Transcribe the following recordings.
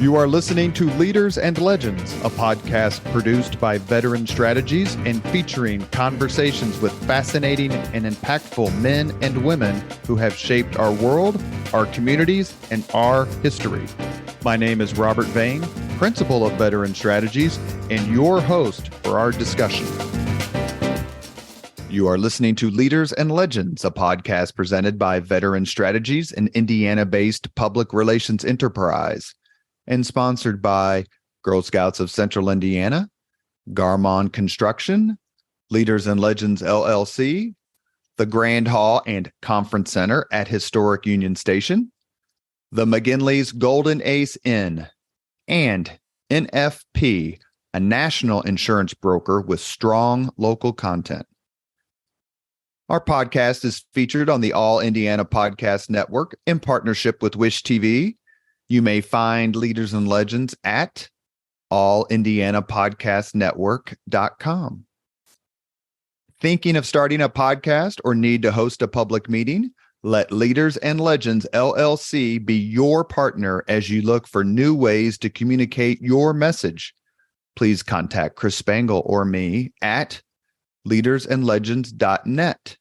You are listening to Leaders and Legends, a podcast produced by Veteran Strategies and featuring conversations with fascinating and impactful men and women who have shaped our world, our communities, and our history. My name is Robert Vane, Principal of Veteran Strategies, and your host for our discussion. You are listening to Leaders and Legends, a podcast presented by Veteran Strategies, an Indiana-based public relations enterprise, and sponsored by Girl Scouts of Central Indiana, Garmon Construction, Leaders and Legends LLC, the Grand Hall and Conference Center at Historic Union Station, the McGinley's Golden Ace Inn, and NFP, a national insurance broker with strong local content. Our podcast is featured on the All Indiana Podcast Network in partnership with Wish TV. You may find Leaders and Legends at allindianapodcastnetwork.com. Thinking of starting a podcast or need to host a public meeting? Let Leaders and Legends LLC be your partner as you look for new ways to communicate your message. Please contact Chris Spangle or me at leadersandlegends.net.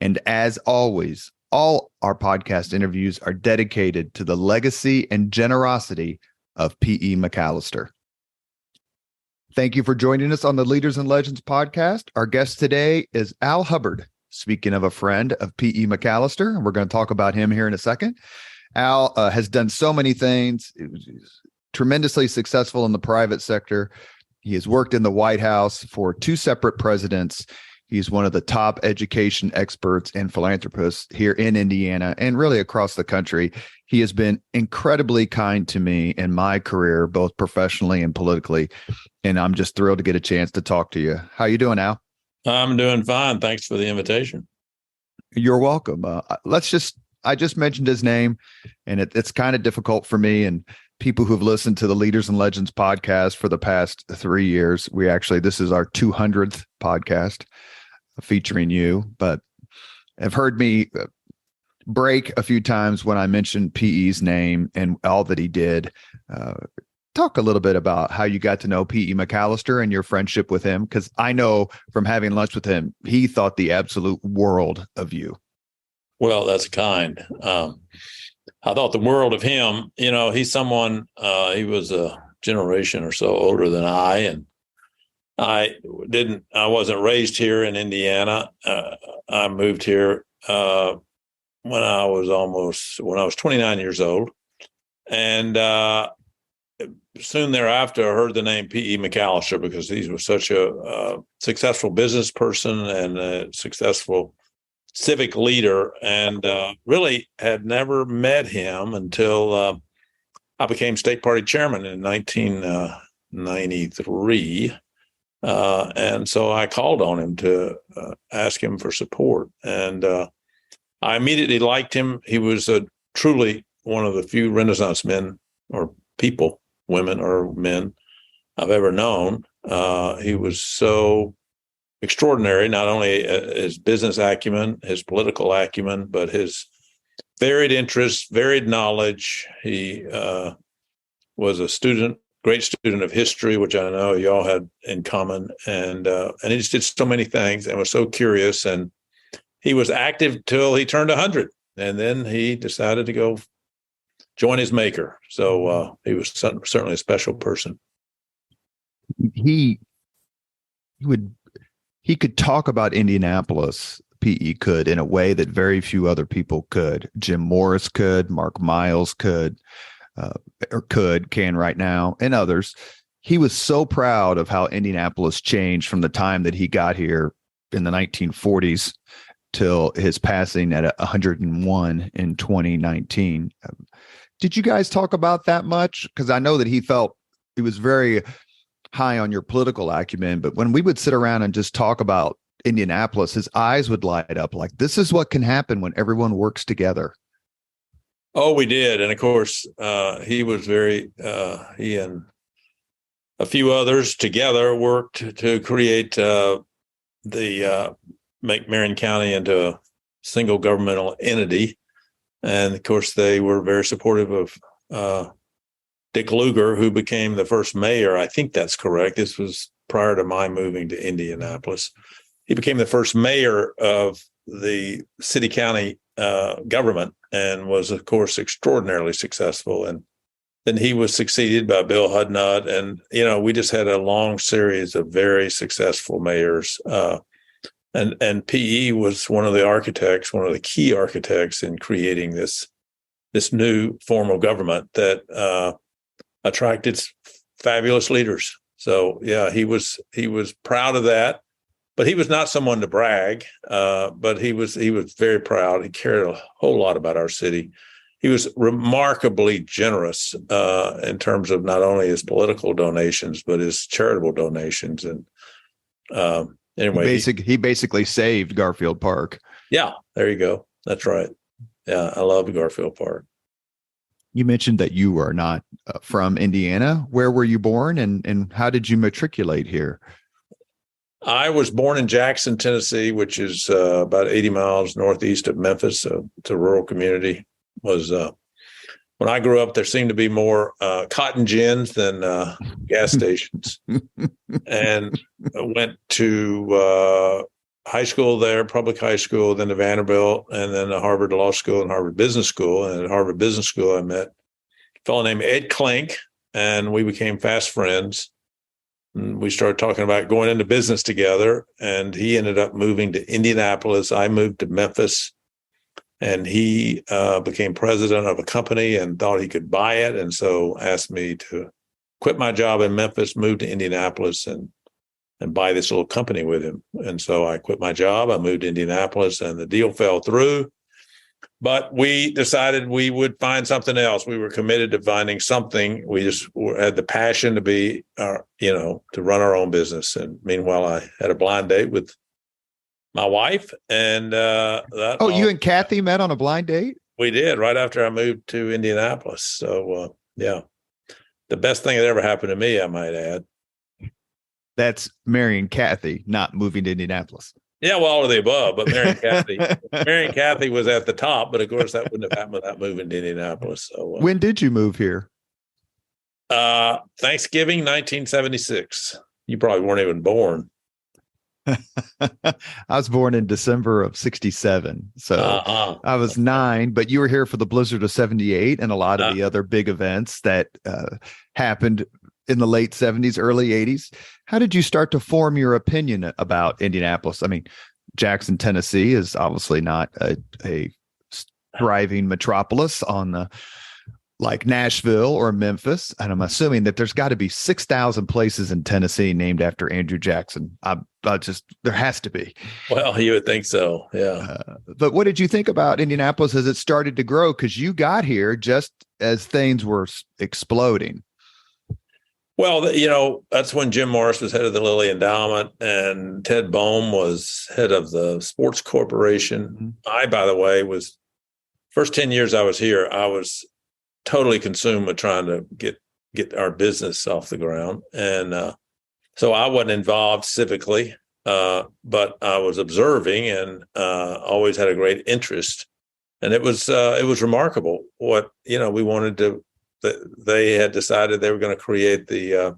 And as always, all our podcast interviews are dedicated to the legacy and generosity of P.E. McAllister. Thank you for joining us on the Leaders and Legends podcast. Our guest today is Al Hubbard. Speaking of a friend of P.E. McAllister, and we're going to talk about him here in a second. Al has done so many things. He was tremendously successful in the private sector. He has worked in the White House for two separate presidents. He's one of the top education experts and philanthropists here in Indiana and really across the country. He has been incredibly kind to me in my career, both professionally and politically. And I'm just thrilled to get a chance to talk to you. How you doing, Al? I'm doing fine. Thanks for the invitation. You're welcome. I just mentioned his name, and it's kind of difficult for me and people who've listened to the Leaders and Legends podcast for the past 3 years. This is our 200th podcast featuring you, but have heard me break a few times when I mentioned PE's name and all that he did. Talk a little bit about how you got to know P.E. McAllister and your friendship with him, because I know from having lunch with him, he thought the absolute world of you. Well, that's kind. I thought the world of him. You know, he's someone, he was a generation or so older than I, and I wasn't raised here in Indiana. I moved here when I was 29 years old. And soon thereafter, I heard the name P.E. McAllister because he was such a successful business person and a successful civic leader, and really had never met him until I became state party chairman in 1993. And so I called on him to ask him for support. And I immediately liked him. He was truly one of the few Renaissance men or people, women or men, I've ever known. He was so extraordinary, not only his business acumen, his political acumen, but his varied interests, varied knowledge. He was a great student of history, which I know you all had in common. And he just did so many things and was so curious. And he was active till he turned 100. And then he decided to go join his maker. So he was certainly a special person. He could talk about Indianapolis, P.E. could, in a way that very few other people could. Jim Morris could, Mark Miles could, can right now, and others. He was so proud of how Indianapolis changed from the time that he got here in the 1940s till his passing at 101 in 2019. Did you guys talk about that much? Because I know that he felt he was very high on your political acumen, but when we would sit around and just talk about Indianapolis, his eyes would light up like, this is what can happen when everyone works together. Oh, we did. And of course, he was he and a few others together worked to create make Marion County into a single governmental entity. And of course, they were very supportive of Dick Lugar, who became the first mayor. I think that's correct. This was prior to my moving to Indianapolis. He became the first mayor of the city county government and was, of course, extraordinarily successful. And then he was succeeded by Bill Hudnut. And, we just had a long series of very successful mayors. And PE was one of the key architects in creating this new form of government that attracted fabulous leaders. So, yeah, he was proud of that. But he was not someone to brag, but he was very proud. He cared a whole lot about our city. He was remarkably generous in terms of not only his political donations, but his charitable donations. And anyway, he basically saved Garfield Park. Yeah, there you go. That's right. Yeah, I love Garfield Park. You mentioned that you are not from Indiana. Where were you born, and how did you matriculate here? I was born in Jackson, Tennessee, which is about 80 miles northeast of Memphis. It's a rural community. When I grew up, there seemed to be more cotton gins than gas stations. And I went to high school there, public high school, then to Vanderbilt, and then to Harvard Law School and Harvard Business School. And at Harvard Business School, I met a fellow named Ed Klink, and we became fast friends. We started talking about going into business together, and he ended up moving to Indianapolis. I moved to Memphis, and he became president of a company and thought he could buy it. And so asked me to quit my job in Memphis, move to Indianapolis and buy this little company with him. And so I quit my job. I moved to Indianapolis, and the deal fell through. But we decided we would find something else. We were committed to finding something. We just had the passion to be, to run our own business. And meanwhile, I had a blind date with my wife. And you and Kathy met on a blind date? We did, right after I moved to Indianapolis. So, yeah, the best thing that ever happened to me, I might add. That's marrying Kathy, not moving to Indianapolis. Yeah, well, all of the above, but marrying Kathy was at the top, but of course that wouldn't have happened without moving to Indianapolis. So when did you move here? Thanksgiving, 1976. You probably weren't even born. I was born in December of 67. So I was 9, but you were here for the blizzard of 78 and a lot of the other big events that happened in the late 70s, early 80s. How did you start to form your opinion about Indianapolis? I mean, Jackson, Tennessee is obviously not a thriving metropolis on the like Nashville or Memphis. And I'm assuming that there's got to be 6,000 places in Tennessee named after Andrew Jackson. There has to be. Well, you would think so. Yeah. But what did you think about Indianapolis as it started to grow? Because you got here just as things were exploding. Well, that's when Jim Morris was head of the Lilly Endowment and Ted Boehm was head of the Sports Corporation. Mm-hmm. I, by the way, first 10 years I was here, I was totally consumed with trying to get our business off the ground. And so I wasn't involved civically, but I was observing and always had a great interest. And it was remarkable what, we wanted to. They had decided they were going to create the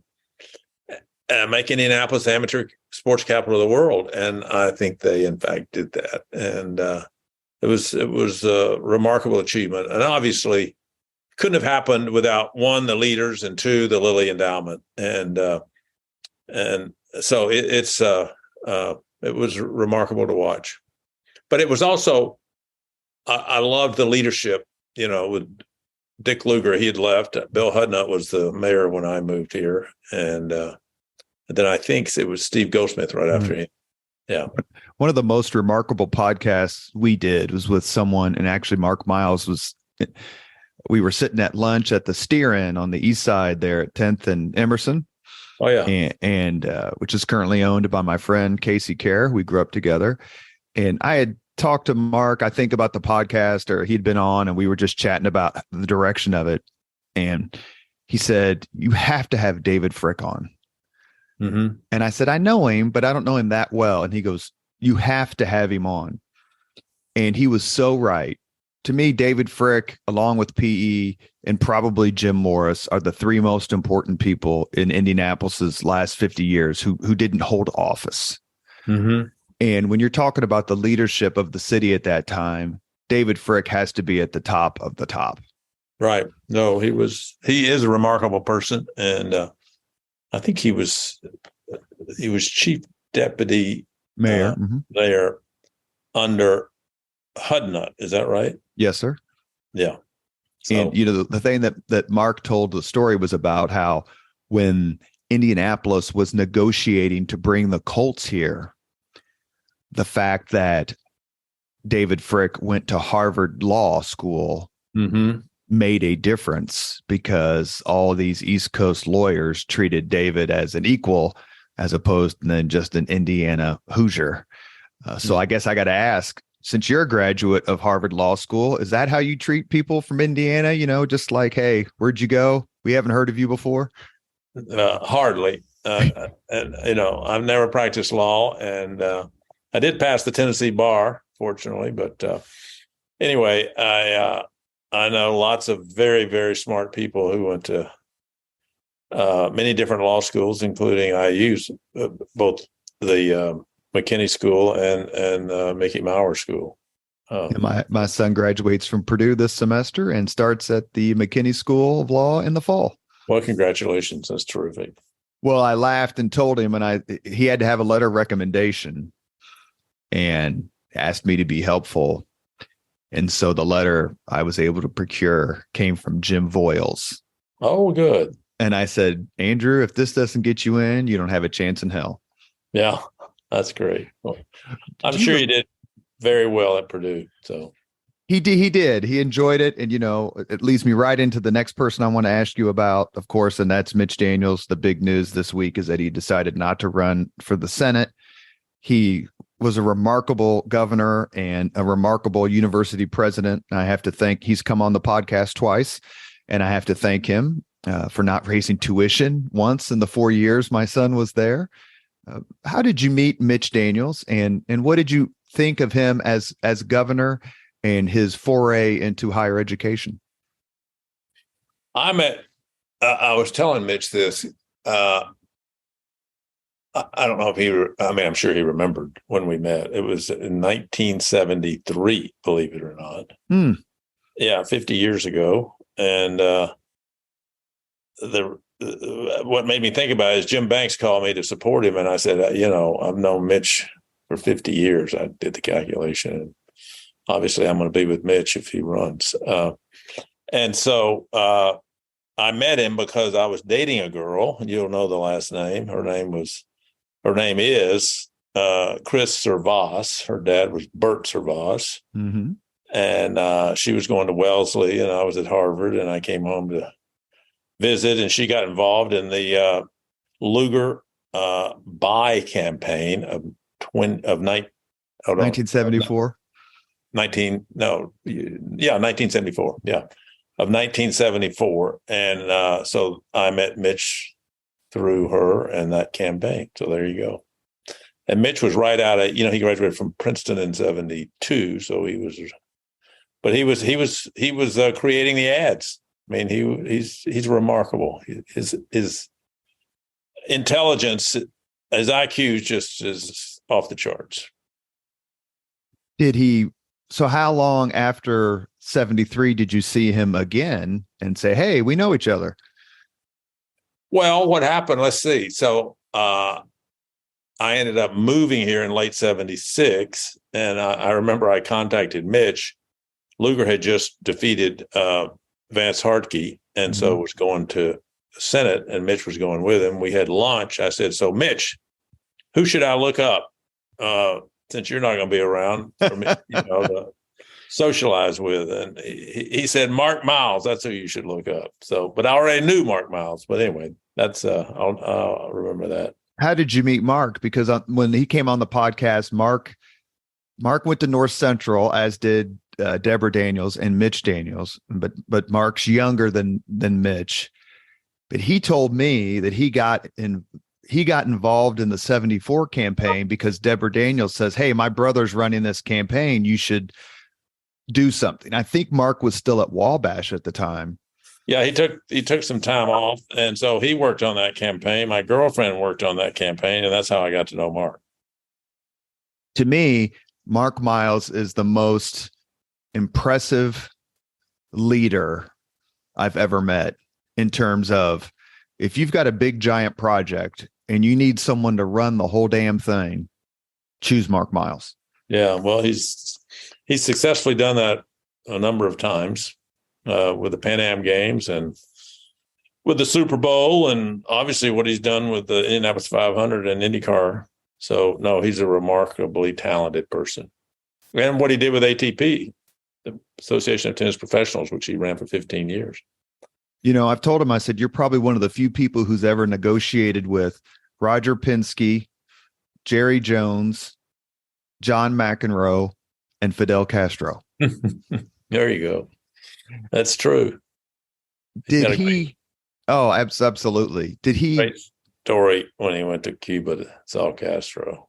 make Indianapolis amateur sports capital of the world, and I think they in fact did that. And it was a remarkable achievement, and obviously couldn't have happened without one, the leaders, and two, the Lilly Endowment. And so it was remarkable to watch. But it was also I loved the leadership, with Dick Lugar. He had left. Bill Hudnut was the mayor when I moved here. And then I think it was Steve Goldsmith right after him. Yeah. One of the most remarkable podcasts we did was with someone, and actually Mark Miles we were sitting at lunch at the Steer Inn on the east side there at 10th and Emerson. Oh, yeah. And which is currently owned by my friend Casey Kerr. We grew up together. And I had talked to Mark, I think, about the podcast, or he'd been on, and we were just chatting about the direction of it. And he said, you have to have David Frick on. Mm-hmm. And I said, I know him, but I don't know him that well. And he goes, you have to have him on. And he was so right. to me, David Frick, along with PE and probably Jim Morris, are the three most important people in Indianapolis's last 50 years who didn't hold office. Mm-hmm. And when you're talking about the leadership of the city at that time, David Frick has to be at the top of the top. Right. No, he is a remarkable person. And I think he was chief deputy Mayor there under Hudnut. Is that right? Yes, sir. Yeah. So, and the thing that Mark told the story was about how when Indianapolis was negotiating to bring the Colts here, the fact that David Frick went to Harvard Law School made a difference, because all these East Coast lawyers treated David as an equal as opposed to then just an Indiana Hoosier. So I guess I got to ask, since you're a graduate of Harvard Law School, is that how you treat people from Indiana? Just like, hey, where'd you go? We haven't heard of you before. Hardly. And, I've never practiced law, and I did pass the Tennessee bar, fortunately. But anyway, I know lots of very, very smart people who went to many different law schools, including I use both the McKinney School and Mickey Maurer School. My son graduates from Purdue this semester and starts at the McKinney School of Law in the fall. Well, congratulations. That's terrific. Well, I laughed and told him, and he had to have a letter of recommendation and asked me to be helpful. And so the letter I was able to procure came from Jim Voiles. Oh, good. And I said, Andrew, if this doesn't get you in, you don't have a chance in hell. Yeah, that's great. Well, I'm sure you did very well at Purdue. So he did. He enjoyed it. And, it leads me right into the next person I want to ask you about, of course, and that's Mitch Daniels. The big news this week is that he decided not to run for the Senate. He was a remarkable governor and a remarkable university president. I have to thank, he's come on the podcast twice, and I have to thank him for not raising tuition once in the 4 years my son was there. How did you meet Mitch Daniels, and what did you think of him as governor and his foray into higher education? I was telling Mitch this. I don't know if I'm sure he remembered when we met. It was in 1973, believe it or not. Yeah, 50 years ago. And what made me think about it is Jim Banks called me to support him. And I said, I've known Mitch for 50 years. I did the calculation. And obviously, I'm going to be with Mitch if he runs. And so I met him because I was dating a girl. You'll know the last name. Her name is Chris Servas. Her dad was Bert Servas. Mm-hmm. And she was going to Wellesley, and I was at Harvard, and I came home to visit, and she got involved in the Lugar buy campaign of 1974. 1974. Yeah. Of 1974. And so I met Mitch through her and that campaign. So there you go. And Mitch was right out of, he graduated from Princeton in 72. So he was creating the ads. I mean, he's remarkable. His intelligence, his IQ just is off the charts. So how long after 73 did you see him again and say, hey, we know each other? Well, what happened? Let's see. So I ended up moving here in late 76. And I remember I contacted Mitch. Lugar had just defeated Vance Hartke, and so was going to the Senate, and Mitch was going with him. We had lunch. I said, so Mitch, who should I look up since you're not going to be around for me, to socialize with? And he said, Mark Miles, that's who you should look up. So, but I already knew Mark Miles. But anyway, that's I'll remember that. How did you meet Mark? Because when he came on the podcast, Mark went to North Central, as did Deborah Daniels and Mitch Daniels, but Mark's younger than Mitch. But he told me that he got involved in the 74 campaign because Deborah Daniels says, hey, my brother's running this campaign. You should do something. I think Mark was still at Wabash at the time. Yeah, he took some time off, and so he worked on that campaign. My girlfriend worked on that campaign, and that's how I got to know Mark. To me, Mark Miles is the most impressive leader I've ever met in terms of if you've got a big giant project and you need someone to run the whole damn thing, choose Mark Miles. Yeah, well, he's successfully done that a number of times with the Pan Am Games and with the Super Bowl, and obviously what he's done with the Indianapolis 500 and IndyCar. So, no, he's a remarkably talented person. And what he did with ATP, the Association of Tennis Professionals, which he ran for 15 years. You know, I've told him, I said, you're probably one of the few people who's ever negotiated with Roger Penske, Jerry Jones, John McEnroe, and Fidel Castro. There you go. That's true. Did he? Oh, absolutely. Did he? Great story when he went to Cuba to saw Castro.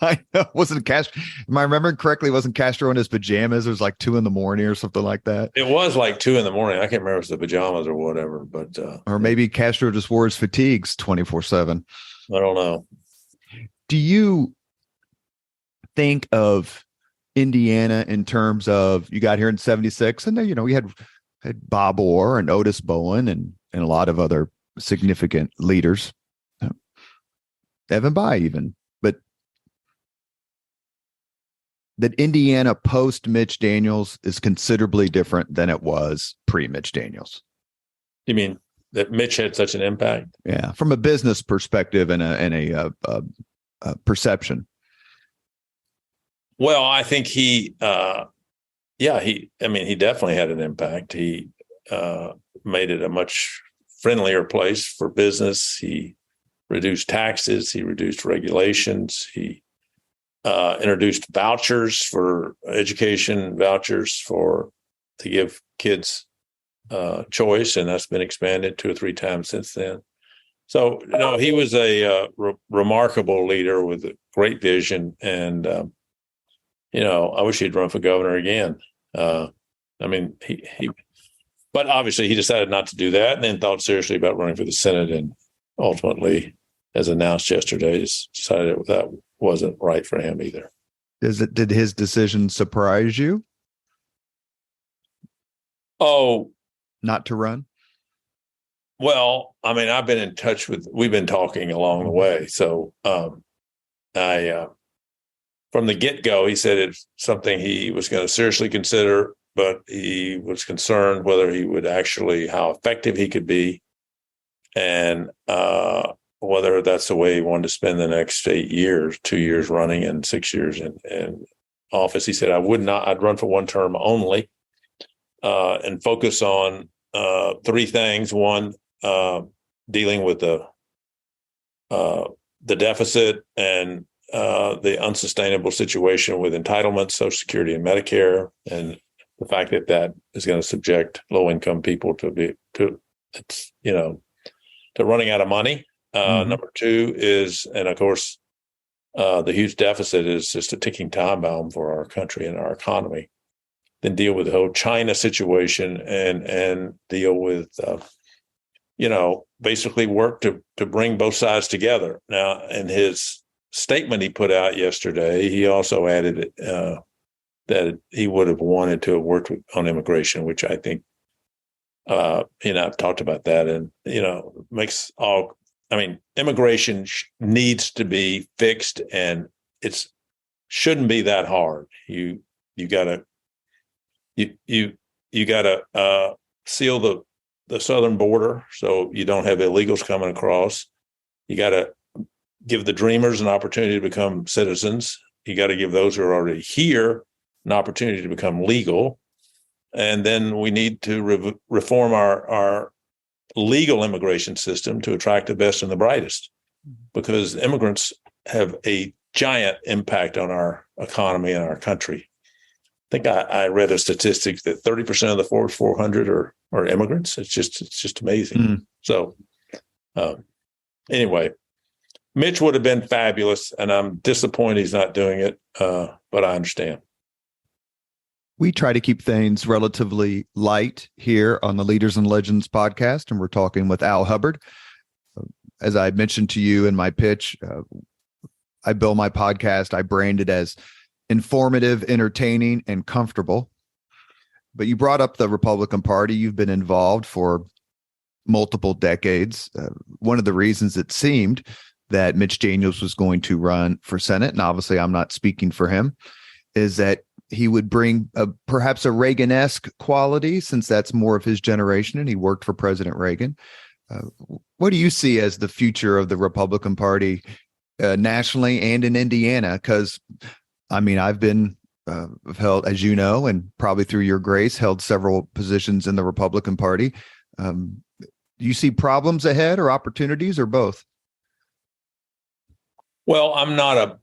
I know. Wasn't Castro? Am I remembering correctly? Wasn't Castro in his pajamas? It was like 2 a.m. or something like that. It was like 2 a.m. I can't remember if it was the pajamas or whatever, but or maybe Castro just wore his fatigues 24/7. I don't know. Do you think of Indiana in terms of you got here in 76 and you know, we had Bob Orr and Otis Bowen and a lot of other significant leaders, Evan Bayh even, but that Indiana post Mitch Daniels is considerably different than it was pre Mitch Daniels. You mean that Mitch had such an impact? Yeah, from a business perspective and a perception. Well, I think he definitely had an impact. He made it a much friendlier place for business. He reduced taxes. He reduced regulations. He introduced vouchers for education, vouchers to give kids choice, and that's been expanded 2 or 3 times since then. So, you know, he was a remarkable leader with a great vision, and you know, I wish he'd run for governor again. I mean, but obviously he decided not to do that, and then thought seriously about running for the Senate, and ultimately, as announced yesterday, decided that wasn't right for him either. Did his decision surprise you? Oh, not to run? Well, I mean, we've been talking along the way. So from the get-go, he said it's something he was going to seriously consider, but he was concerned whether he would how effective he could be, and whether that's the way he wanted to spend the next 8 years, 2 years running and 6 years in office. He said, I'd run for one term only, and focus on 3 things. One, dealing with the deficit and the unsustainable situation with entitlements, Social Security and Medicare, and the fact that is going to subject low-income people to running out of money. Number 2 is, and of course, the huge deficit is just a ticking time bomb for our country and our economy. Then deal with the whole China situation and deal with, basically work to bring both sides together. Now, in his statement he put out yesterday, he also added that he would have wanted to have worked on immigration, which I think, I've talked about that, and, immigration needs to be fixed, and it shouldn't be that hard. You gotta seal the southern border so you don't have illegals coming across. You got to give the dreamers an opportunity to become citizens. You got to give those who are already here an opportunity to become legal. And then we need to reform our legal immigration system to attract the best and the brightest, because immigrants have a giant impact on our economy and our country. I think I read a statistic that 30% of the Forbes 400 are immigrants. It's just amazing. So anyway, Mitch would have been fabulous, and I'm disappointed he's not doing it, but I understand. We try to keep things relatively light here on the Leaders and Legends podcast, and we're talking with Al Hubbard. As I mentioned to you in my pitch, I bill my podcast, I brand it as informative, entertaining, and comfortable. But you brought up the Republican Party. You've been involved for multiple decades. One of the reasons it seemed that Mitch Daniels was going to run for Senate, and obviously I'm not speaking for him, is that he would bring perhaps a Reagan-esque quality, since that's more of his generation, and he worked for President Reagan. What do you see as the future of the Republican Party nationally and in Indiana? Because, I mean, I've been held, as you know, and probably through your grace, held several positions in the Republican Party. Do you see problems ahead or opportunities or both? Well, I'm not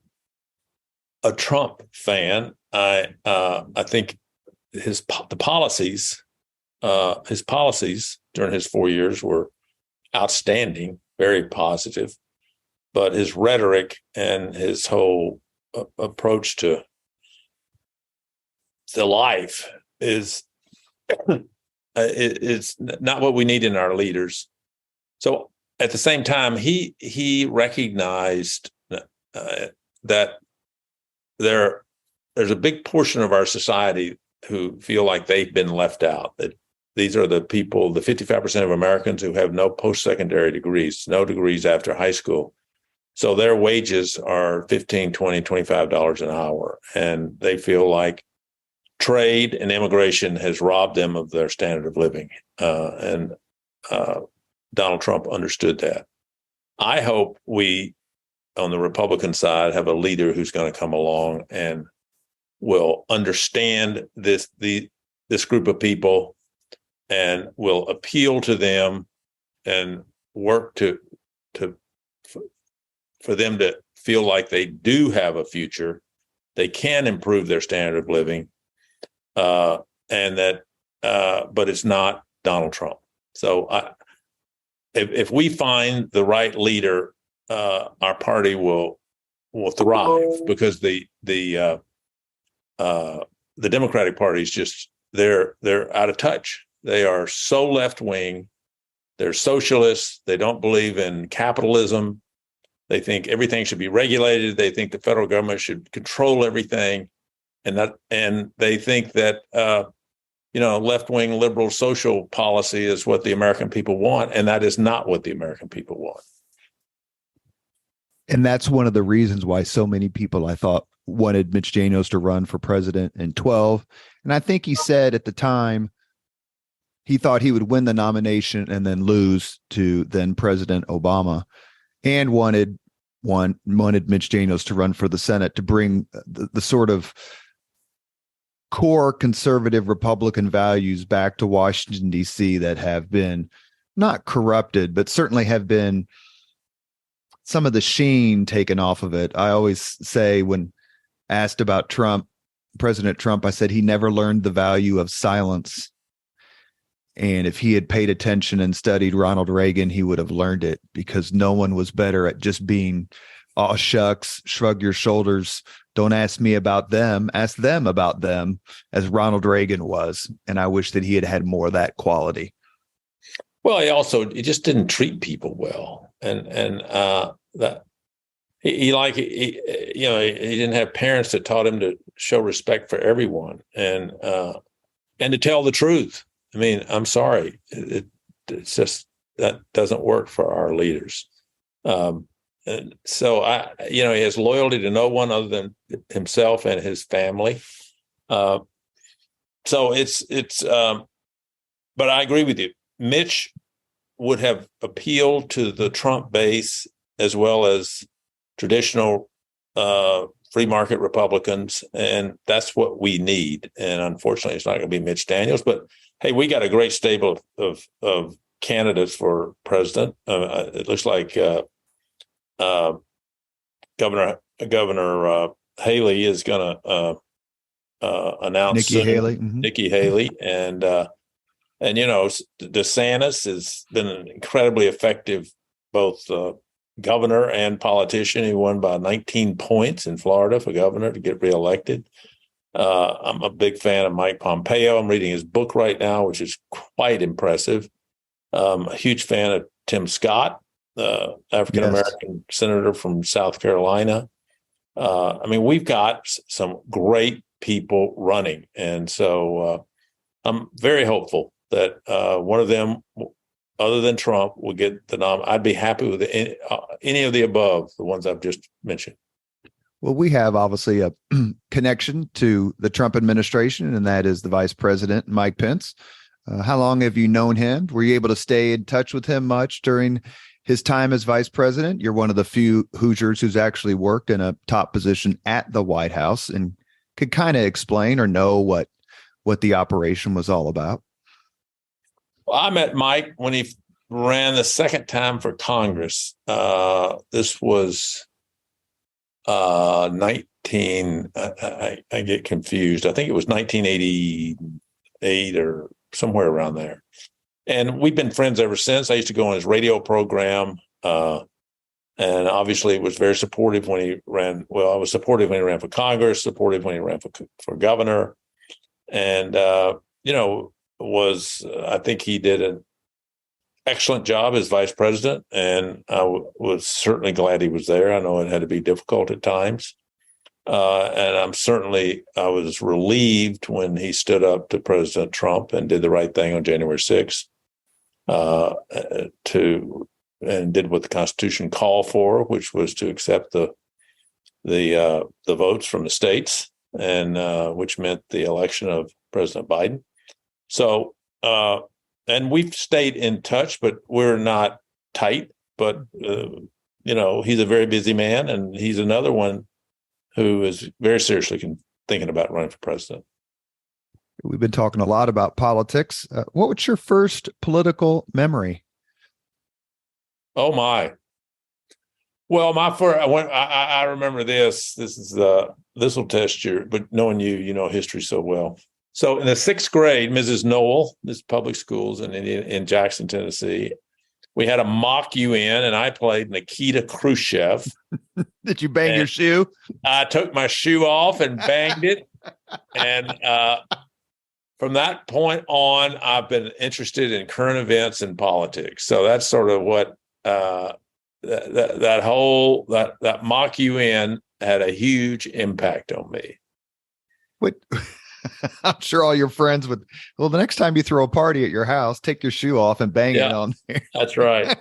a Trump fan. I think his policies during his 4 years were outstanding, very positive, but his rhetoric and his whole approach to life is it's not what we need in our leaders. So at the same time, he recognized that there's a big portion of our society who feel like they've been left out, that these are the people, the 55% of Americans who have no post-secondary degrees, no degrees after high school. So their wages are $15, $20, $25 an hour. And they feel like trade and immigration has robbed them of their standard of living. And Donald Trump understood that. I hope we, on the Republican side, have a leader who's going to come along and will understand this group of people and will appeal to them and work for them to feel like they do have a future, they can improve their standard of living, and that, but it's not Donald Trump. So if we find the right leader, our party will thrive, because the Democratic Party is just they're out of touch. They are so left wing. They're socialists. They don't believe in capitalism. They think everything should be regulated. They think the federal government should control everything, and they think that left wing liberal social policy is what the American people want, and that is not what the American people want. And that's one of the reasons why so many people, I thought, wanted Mitch Daniels to run for president in 2012. And I think he said at the time he thought he would win the nomination and then lose to then President Obama, and wanted Mitch Daniels to run for the Senate to bring the sort of core conservative Republican values back to Washington, D.C. that have been not corrupted, but certainly have been some of the sheen taken off of it. I always say, when asked about President Trump, I said he never learned the value of silence. And if he had paid attention and studied Ronald Reagan, he would have learned it, because no one was better at just being, "Oh, shucks, shrug your shoulders. Don't ask me about them. Ask them about them," as Ronald Reagan was. And I wish that he had had more of that quality. Well, he just didn't treat people well. And that he didn't have parents that taught him to show respect for everyone and to tell the truth. I mean, I'm sorry, it's just that doesn't work for our leaders. And so he has loyalty to no one other than himself and his family. So but I agree with you. Mitch would have appealed to the Trump base as well as traditional free market Republicans, and that's what we need. And unfortunately, it's not going to be Mitch Daniels, but hey, we got a great stable of candidates for president. It looks like Governor Haley is going to announce Nikki Haley, Nikki Haley, and DeSantis has been an incredibly effective both governor and politician. He won by 19 points in Florida for governor to get reelected. I'm a big fan of Mike Pompeo. I'm reading his book right now, which is quite impressive. A huge fan of Tim Scott, the African American senator from South Carolina. I mean, we've got some great people running, and so I'm very hopeful that one of them, other than Trump, will get the nom. I'd be happy with any of the above, the ones I've just mentioned. Well, we have obviously a connection to the Trump administration, and that is the Vice President, Mike Pence. How long have you known him? Were you able to stay in touch with him much during his time as Vice President? You're one of the few Hoosiers who's actually worked in a top position at the White House and could kind of explain or know what the operation was all about. Well, I met Mike when he ran the second time for Congress. This was 19. I get confused. I think it was 1988 or somewhere around there. And we've been friends ever since. I used to go on his radio program, and obviously was very supportive when he ran. Well, I was supportive when he ran for Congress, supportive when he ran for governor, and I think he did an excellent job as vice president, and I was certainly glad he was there. I know it had to be difficult at times, and I was relieved when he stood up to President Trump and did the right thing on January 6th. And did what the Constitution called for, which was to accept the votes from the states, and which meant the election of President Biden. So, and we've stayed in touch, but we're not tight. But he's a very busy man, and he's another one who is very seriously thinking about running for president. We've been talking a lot about politics. What was your first political memory? Oh my! Well, my first, I remember this. This will test your, but knowing you know history so well. So in the sixth grade, Mrs. Noel, this public schools in Jackson, Tennessee, we had a mock UN, and I played Nikita Khrushchev. Did you bang your shoe? I took my shoe off and banged it, and from that point on, I've been interested in current events and politics. So that's sort of what that mock UN had a huge impact on me. What? I'm sure all your friends would. Well, the next time you throw a party at your house, take your shoe off and bang it on there. That's right.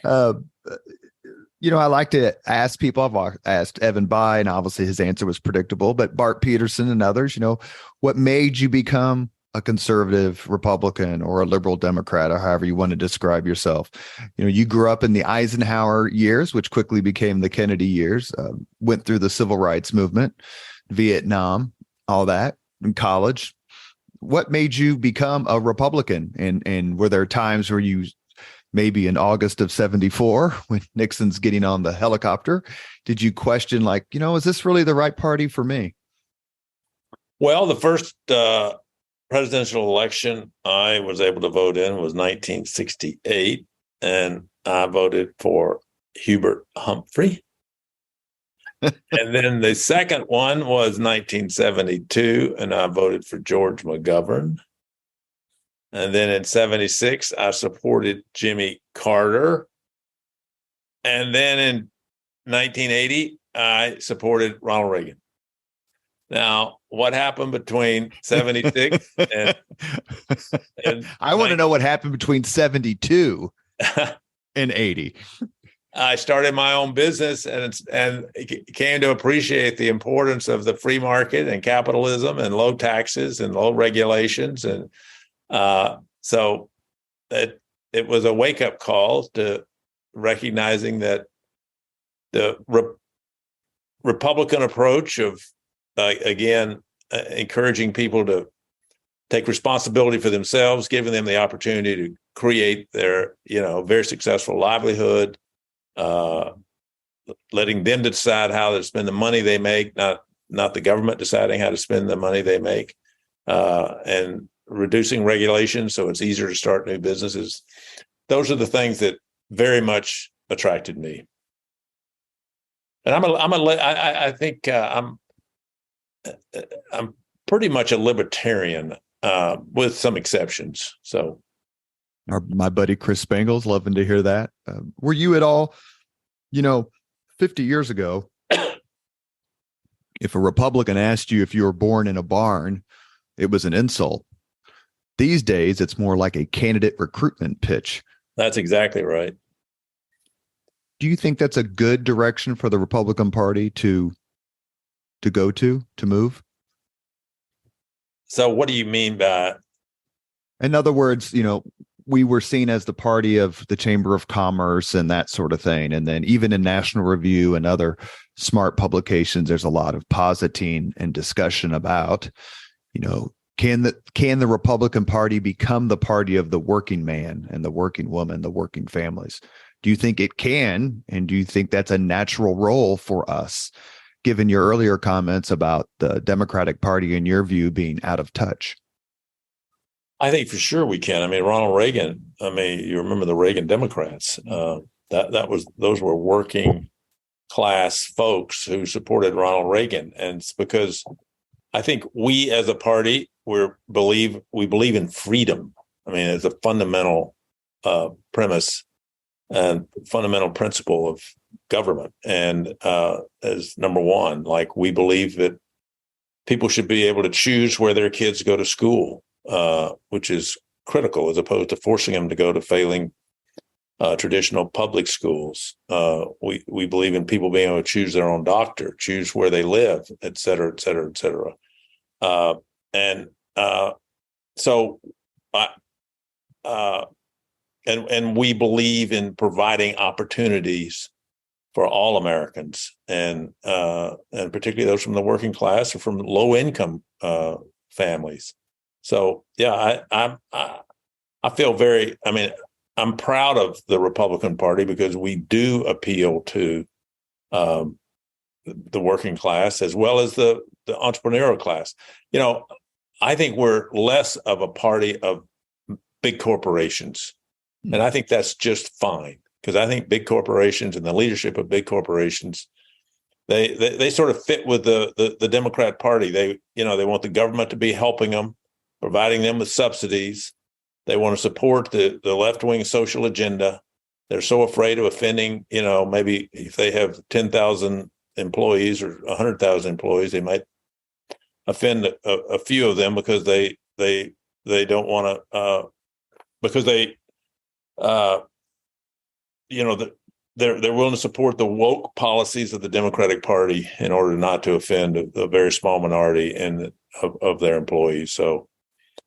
I like to ask people. I've asked Evan Bayh, and obviously his answer was predictable. But Bart Peterson and others, what made you become a conservative Republican or a liberal Democrat, or however you want to describe yourself? You grew up in the Eisenhower years, which quickly became the Kennedy years. Went through the civil rights movement, Vietnam, all that in college. What made you become a Republican? And were there times where you, maybe in August of 1974, when Nixon's getting on the helicopter, did you question, is this really the right party for me? Well, the first presidential election I was able to vote in was 1968, and I voted for Hubert Humphrey. And then the second one was 1972, and I voted for George McGovern. And then in 1976, I supported Jimmy Carter. And then in 1980, I supported Ronald Reagan. Now, what happened between 76 and I want to know what happened between 72 and 80. I started my own business and came to appreciate the importance of the free market and capitalism and low taxes and low regulations. And so it was a wake-up call to recognizing that the Republican approach of, encouraging people to take responsibility for themselves, giving them the opportunity to create their, very successful livelihood, letting them decide how to spend the money they make, not the government deciding how to spend the money they make, and reducing regulations so it's easier to start new businesses. Those are the things that very much attracted me. And I'm pretty much a libertarian with some exceptions. So, My buddy Chris Spangles, loving to hear that. Were you at all, 50 years ago, if a Republican asked you if you were born in a barn, it was an insult. These days, it's more like a candidate recruitment pitch. that's exactly right. Do you think that's a good direction for the Republican Party to move? So what do you mean by? In other words, we were seen as the party of the Chamber of Commerce and that sort of thing. And then even in National Review and other smart publications, there's a lot of positing and discussion about, can the Republican Party become the party of the working man and the working woman, the working families? Do you think it can? And do you think that's a natural role for us, given your earlier comments about the Democratic Party, in your view, being out of touch? I think for sure we can. I mean, Ronald Reagan. I mean, you remember the Reagan Democrats? Those were working class folks who supported Ronald Reagan, and it's because I think we as a party we believe in freedom. I mean, it's a fundamental premise and fundamental principle of government, and as number one, like we believe that people should be able to choose where their kids go to school. Which is critical, as opposed to forcing them to go to failing traditional public schools. We believe in people being able to choose their own doctor, choose where they live, et cetera, et cetera, et cetera. And we believe in providing opportunities for all Americans, and particularly those from the working class or from low income families. So, yeah, I feel I'm proud of the Republican Party because we do appeal to the working class as well as the entrepreneurial class. I think we're less of a party of big corporations. And I think that's just fine, because I think big corporations and the leadership of big corporations, they sort of fit with the Democrat Party. They want the government to be helping them, providing them with subsidies. They want to support the left-wing social agenda. They're so afraid of offending, maybe if they have 10,000 employees or 100,000 employees, they might offend a few of them because they don't want to, because they're willing to support the woke policies of the Democratic Party in order not to offend a very small minority of their employees. So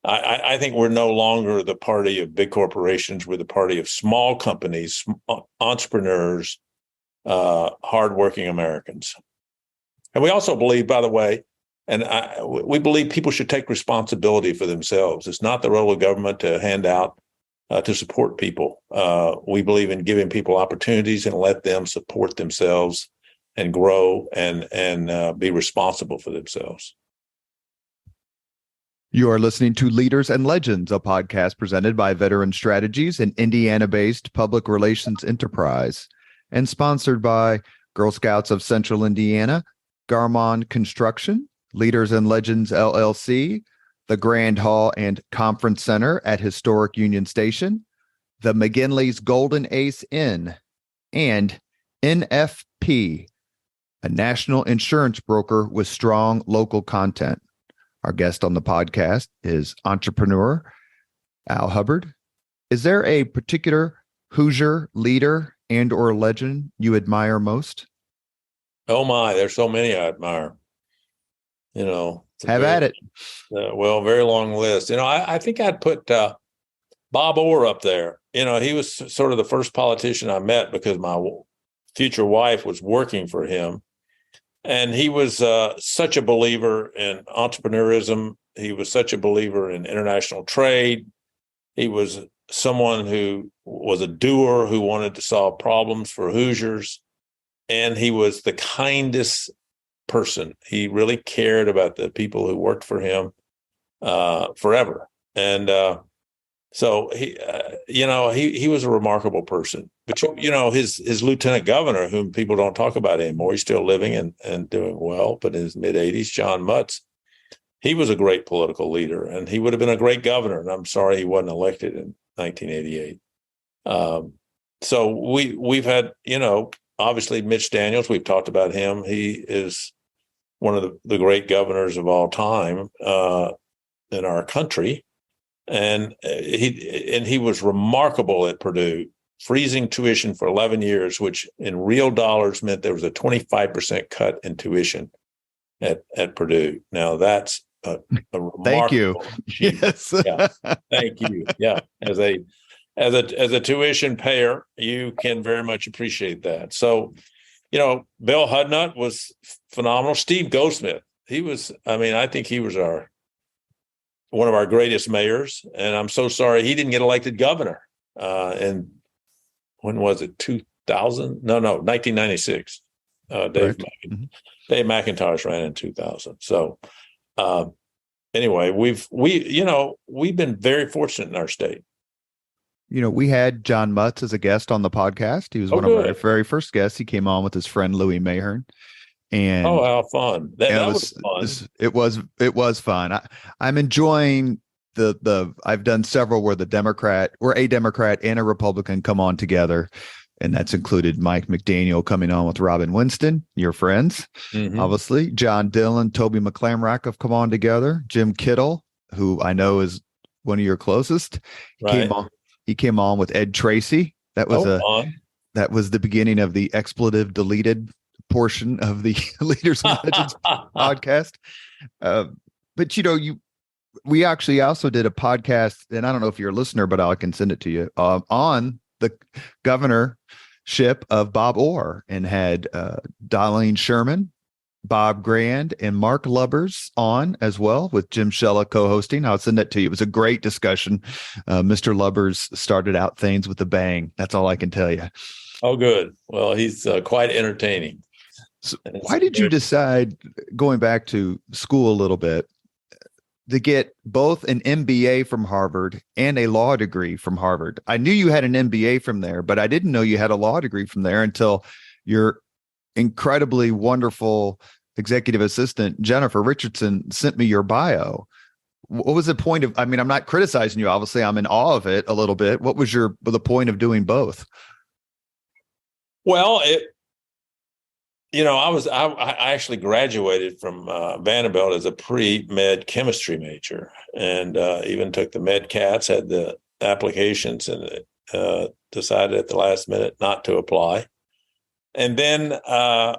I think we're no longer the party of big corporations. We're the party of small companies, entrepreneurs, hardworking Americans. And we also believe, by the way, we believe people should take responsibility for themselves. It's not the role of government to hand out to support people. We believe in giving people opportunities and let them support themselves and grow and be responsible for themselves. You are listening to Leaders and Legends, a podcast presented by Veteran Strategies, an Indiana-based public relations enterprise, and sponsored by Girl Scouts of Central Indiana, Garmon Construction, Leaders and Legends LLC, the Grand Hall and Conference Center at Historic Union Station, the McGinley's Golden Ace Inn, and NFP, a national insurance broker with strong local content. Our guest on the podcast is entrepreneur Al Hubbard. Is there a particular Hoosier leader and or legend you admire most? Oh my, there's so many I admire. Have at it. Very long list. I think I'd put Bob Orr up there. He was sort of the first politician I met because my future wife was working for him. And he was such a believer in entrepreneurism. He was such a believer in international trade. He was someone who was a doer who wanted to solve problems for Hoosiers. And he was the kindest person. He really cared about the people who worked for him forever. And so he was a remarkable person. But his lieutenant governor, whom people don't talk about anymore, he's still living and doing well, but in his mid-80s, John Mutz, he was a great political leader, and he would have been a great governor. And I'm sorry he wasn't elected in 1988. So we've had, obviously Mitch Daniels. We've talked about him. He is one of the great governors of all time in our country. And he was remarkable at Purdue, freezing tuition for 11 years, which in real dollars meant there was a 25% cut in tuition at Purdue. Now that's a remarkable Thank you. Yes. Yeah. Thank you. Yeah. As a tuition payer, you can very much appreciate that. So, Bill Hudnut was phenomenal. Steve Goldsmith, I think he was one of our greatest mayors, and I'm so sorry he didn't get elected governor. And when was it? 2000? No, 1996. Dave McIntosh ran in 2000. So, anyway, we've been very fortunate in our state. We had John Mutz as a guest on the podcast. He was one of our very first guests. He came on with his friend Louis Mahern. And how fun. That was fun. It was fun. I'm enjoying I've done several where a Democrat and a Republican come on together. And that's included Mike McDaniel coming on with Robin Winston, your friends, obviously. John Dillon, Toby McClamrack have come on together. Jim Kittle, who I know is one of your closest. He came on with Ed Tracy. That was the beginning of the expletive deleted portion of the Leaders and Legends podcast. But we actually also did a podcast, and I don't know if you're a listener, but I can send it to you, on the governorship of Bob Orr, and had Darlene Sherman, Bob Grand, and Mark Lubbers on as well, with Jim Shella co-hosting. I'll send that to you. It was a great discussion. Mr. Lubbers started out things with a bang. That's all I can tell you. Oh, good. Well, he's quite entertaining. So why did you decide, going back to school a little bit, to get both an MBA from Harvard and a law degree from Harvard? I knew you had an MBA from there, but I didn't know you had a law degree from there until your incredibly wonderful executive assistant, Jennifer Richardson, sent me your bio. What was the point of, I'm not criticizing you, obviously. I'm in awe of it a little bit. What was the point of doing both? Well, I actually graduated from Vanderbilt as a pre-med chemistry major, and even took the med cats, had the applications, and decided at the last minute not to apply. And then, I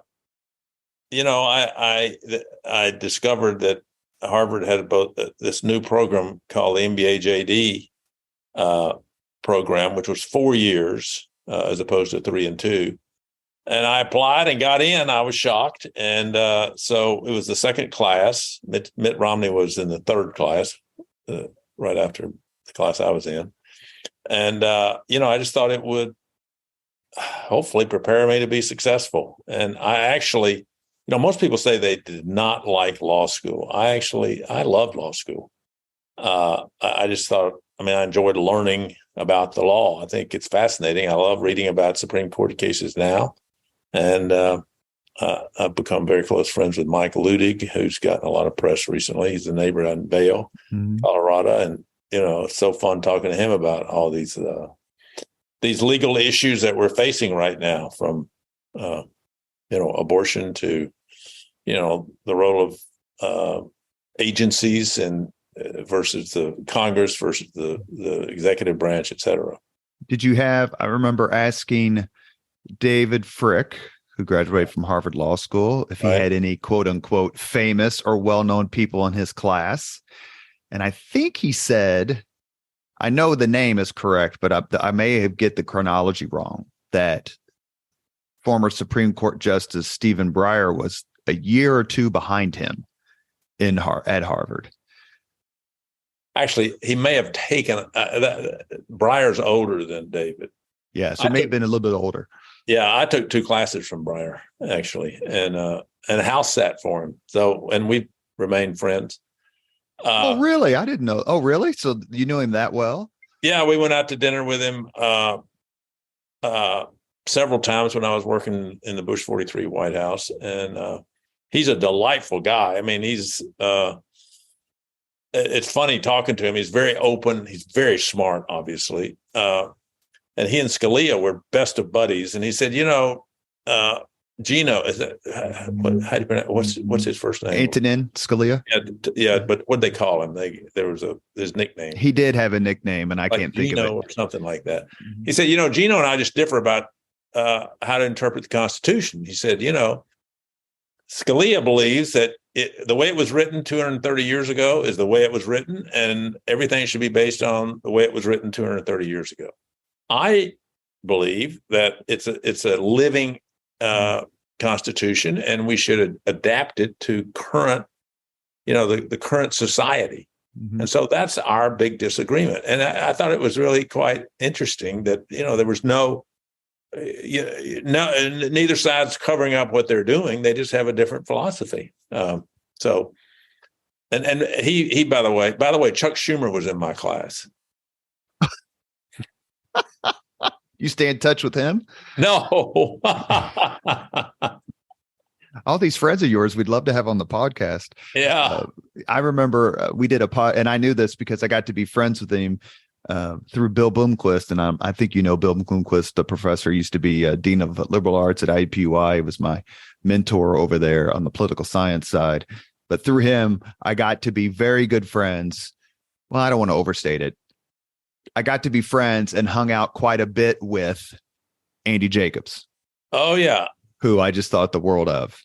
discovered that Harvard had both this new program called the MBA JD program, which was 4 years as opposed to 3 and 2. And I applied and got in. I was shocked. And so it was the second class. Mitt Romney was in the third class, right after the class I was in. And, I just thought it would hopefully prepare me to be successful. And I actually, most people say they did not like law school. I loved law school. I just thought, I enjoyed learning about the law. I think it's fascinating. I love reading about Supreme Court cases now. And I've become very close friends with Mike Ludig, who's gotten a lot of press recently. He's a neighbor in Vail, Colorado. And, it's so fun talking to him about all these legal issues that we're facing right now, from, abortion to, the role of agencies and versus the Congress versus the executive branch, et cetera. I remember asking David Frick, who graduated from Harvard Law School, if he had any quote unquote famous or well-known people in his class. And I think he said, I know the name is correct, but I may have get the chronology wrong, that former Supreme Court Justice Stephen Breyer was a year or two behind him at Harvard. Actually, he may have taken Breyer's older than David. Yeah, so it may have been a little bit older. Yeah, I took 2 classes from Breyer, actually, and house sat for him. So, and we remained friends. Oh, really? I didn't know. Oh, really? So you knew him that well? Yeah, we went out to dinner with him several times when I was working in the Bush 43 White House, and he's a delightful guy. I mean, it's funny talking to him. He's very open. He's very smart, obviously. And he and Scalia were best of buddies. And he said, Gino, is that how do you pronounce? What's his first name? Antonin Scalia. Yeah, but what did they call him? There was his nickname. He did have a nickname, and I can't think of it, or something like that. He said, Gino and I just differ about how to interpret the Constitution. He said, Scalia believes that the way it was written 230 years ago is the way it was written, and everything should be based on the way it was written 230 years ago. I believe that it's a living Constitution, and we should adapt it to current, the current society. Mm-hmm. And so that's our big disagreement. And I thought it was really quite interesting that, there was neither side's covering up what they're doing. They just have a different philosophy. And he, by the way, Chuck Schumer was in my class. You stay in touch with him? No. All these friends of yours we'd love to have on the podcast. Yeah. I remember we did a pod, and I knew this because I got to be friends with him through Bill Bloomquist. And I think Bill Bloomquist, the professor, used to be Dean of Liberal Arts at IUPUI. He was my mentor over there on the political science side. But through him, I got to be very good friends. Well, I don't want to overstate it. I got to be friends and hung out quite a bit with Andy Jacobs. Oh, yeah. Who I just thought the world of.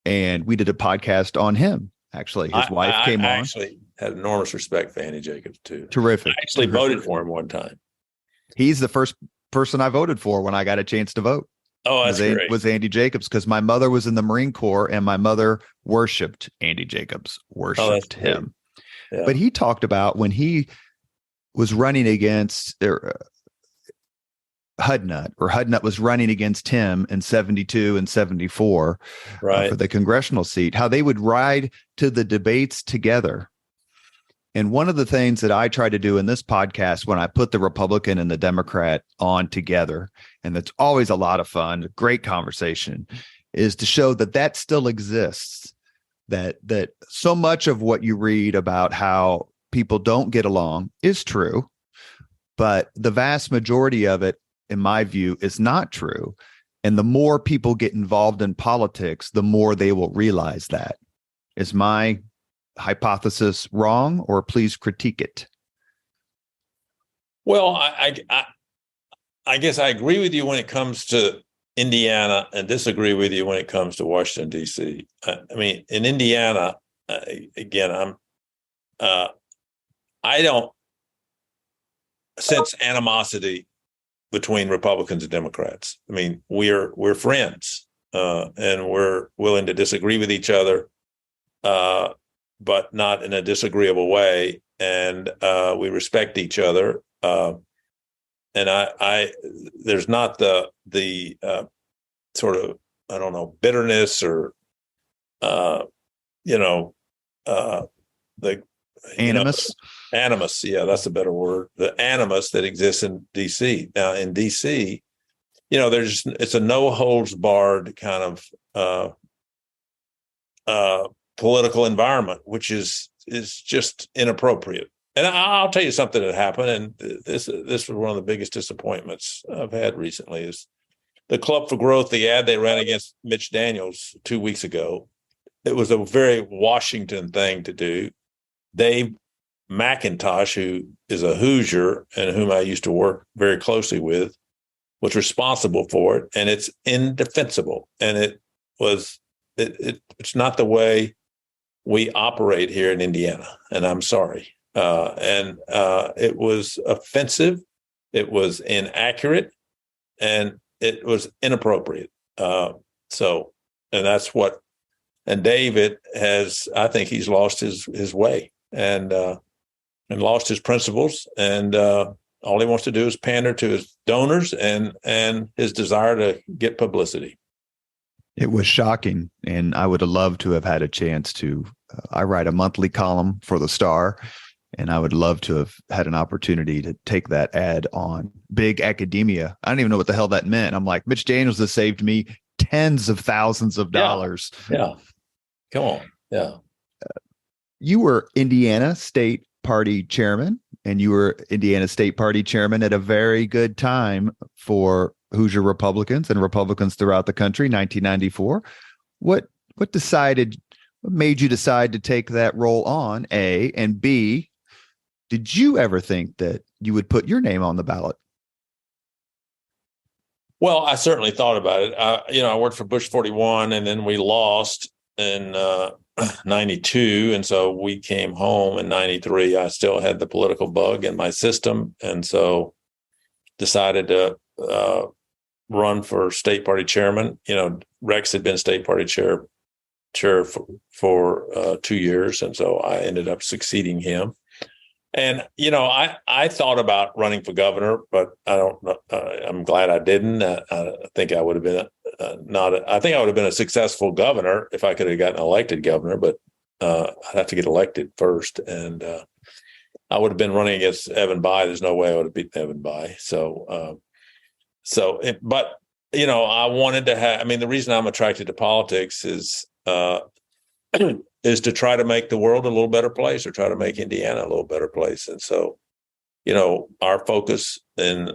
And we did a podcast on him. Actually, his wife came on. I actually had enormous respect for Andy Jacobs, too. Terrific. I actually voted for him one time. He's the first person I voted for when I got a chance to vote. Oh, that's great. Was Andy Jacobs, because my mother was in the Marine Corps and my mother worshipped Andy Jacobs, worshipped him. Yeah. But he talked about when he was running against Hudnut, or Hudnut was running against him in 72 and 74 for the congressional seat, how they would ride to the debates together. And one of the things that I try to do in this podcast when I put the Republican and the Democrat on together, and that's always a lot of fun, a great conversation, is to show that still exists, that so much of what you read about how people don't get along is true, but the vast majority of it, in my view, is not true. And the more people get involved in politics, the more they will realize that. Is my hypothesis wrong, or please critique it? Well, I guess I agree with you when it comes to Indiana and disagree with you when it comes to Washington, D.C. I mean, in Indiana, again, I don't sense animosity between Republicans and Democrats. I mean, we're friends, and we're willing to disagree with each other, but not in a disagreeable way. And we respect each other. And there's not the sort of, I don't know, bitterness or, the animus. Animus, yeah, that's a better word. The animus that exists in D.C. Now, in D.C., it's a no holds barred kind of political environment, which is just inappropriate. And I'll tell you something that happened, and this was one of the biggest disappointments I've had recently, is the Club for Growth, the ad they ran against Mitch Daniels 2 weeks ago. It was a very Washington thing to do. Dave McIntosh, who is a Hoosier and whom I used to work very closely with, was responsible for it, and it's indefensible. And it's not the way we operate here in Indiana, and I'm sorry. It was offensive, it was inaccurate, and it was inappropriate. And David I think he's lost his way and lost his principles, and all he wants to do is pander to his donors and his desire to get publicity. It was shocking, and I would have loved to have had a chance to. I write a monthly column for the Star, And I would love to have had an opportunity to take that ad on big academia. I don't even know what the hell that meant. I'm like, Mitch Daniels has saved me tens of thousands of dollars. Yeah. Come on. Yeah. You were Indiana State Party chairman, and you were Indiana State Party chairman at a very good time for Hoosier Republicans and Republicans throughout the country, 1994. What made you decide to take that role on, A, and B, did you ever think that you would put your name on the ballot? Well, I certainly thought about it. I worked for Bush 41, and then we lost in 92. And so we came home in 93. I still had the political bug in my system. And so decided to run for state party chairman. Rex had been state party chair for 2 years. And so I ended up succeeding him. And, I thought about running for governor, but I don't know. I'm glad I didn't. I think I would have been I think I would have been a successful governor if I could have gotten elected governor, but I'd have to get elected first. And I would have been running against Evan Bayh. There's no way I would have beaten Evan Bayh. But I wanted to have, the reason I'm attracted to politics is to try to make the world a little better place, or try to make Indiana a little better place. And so, our focus for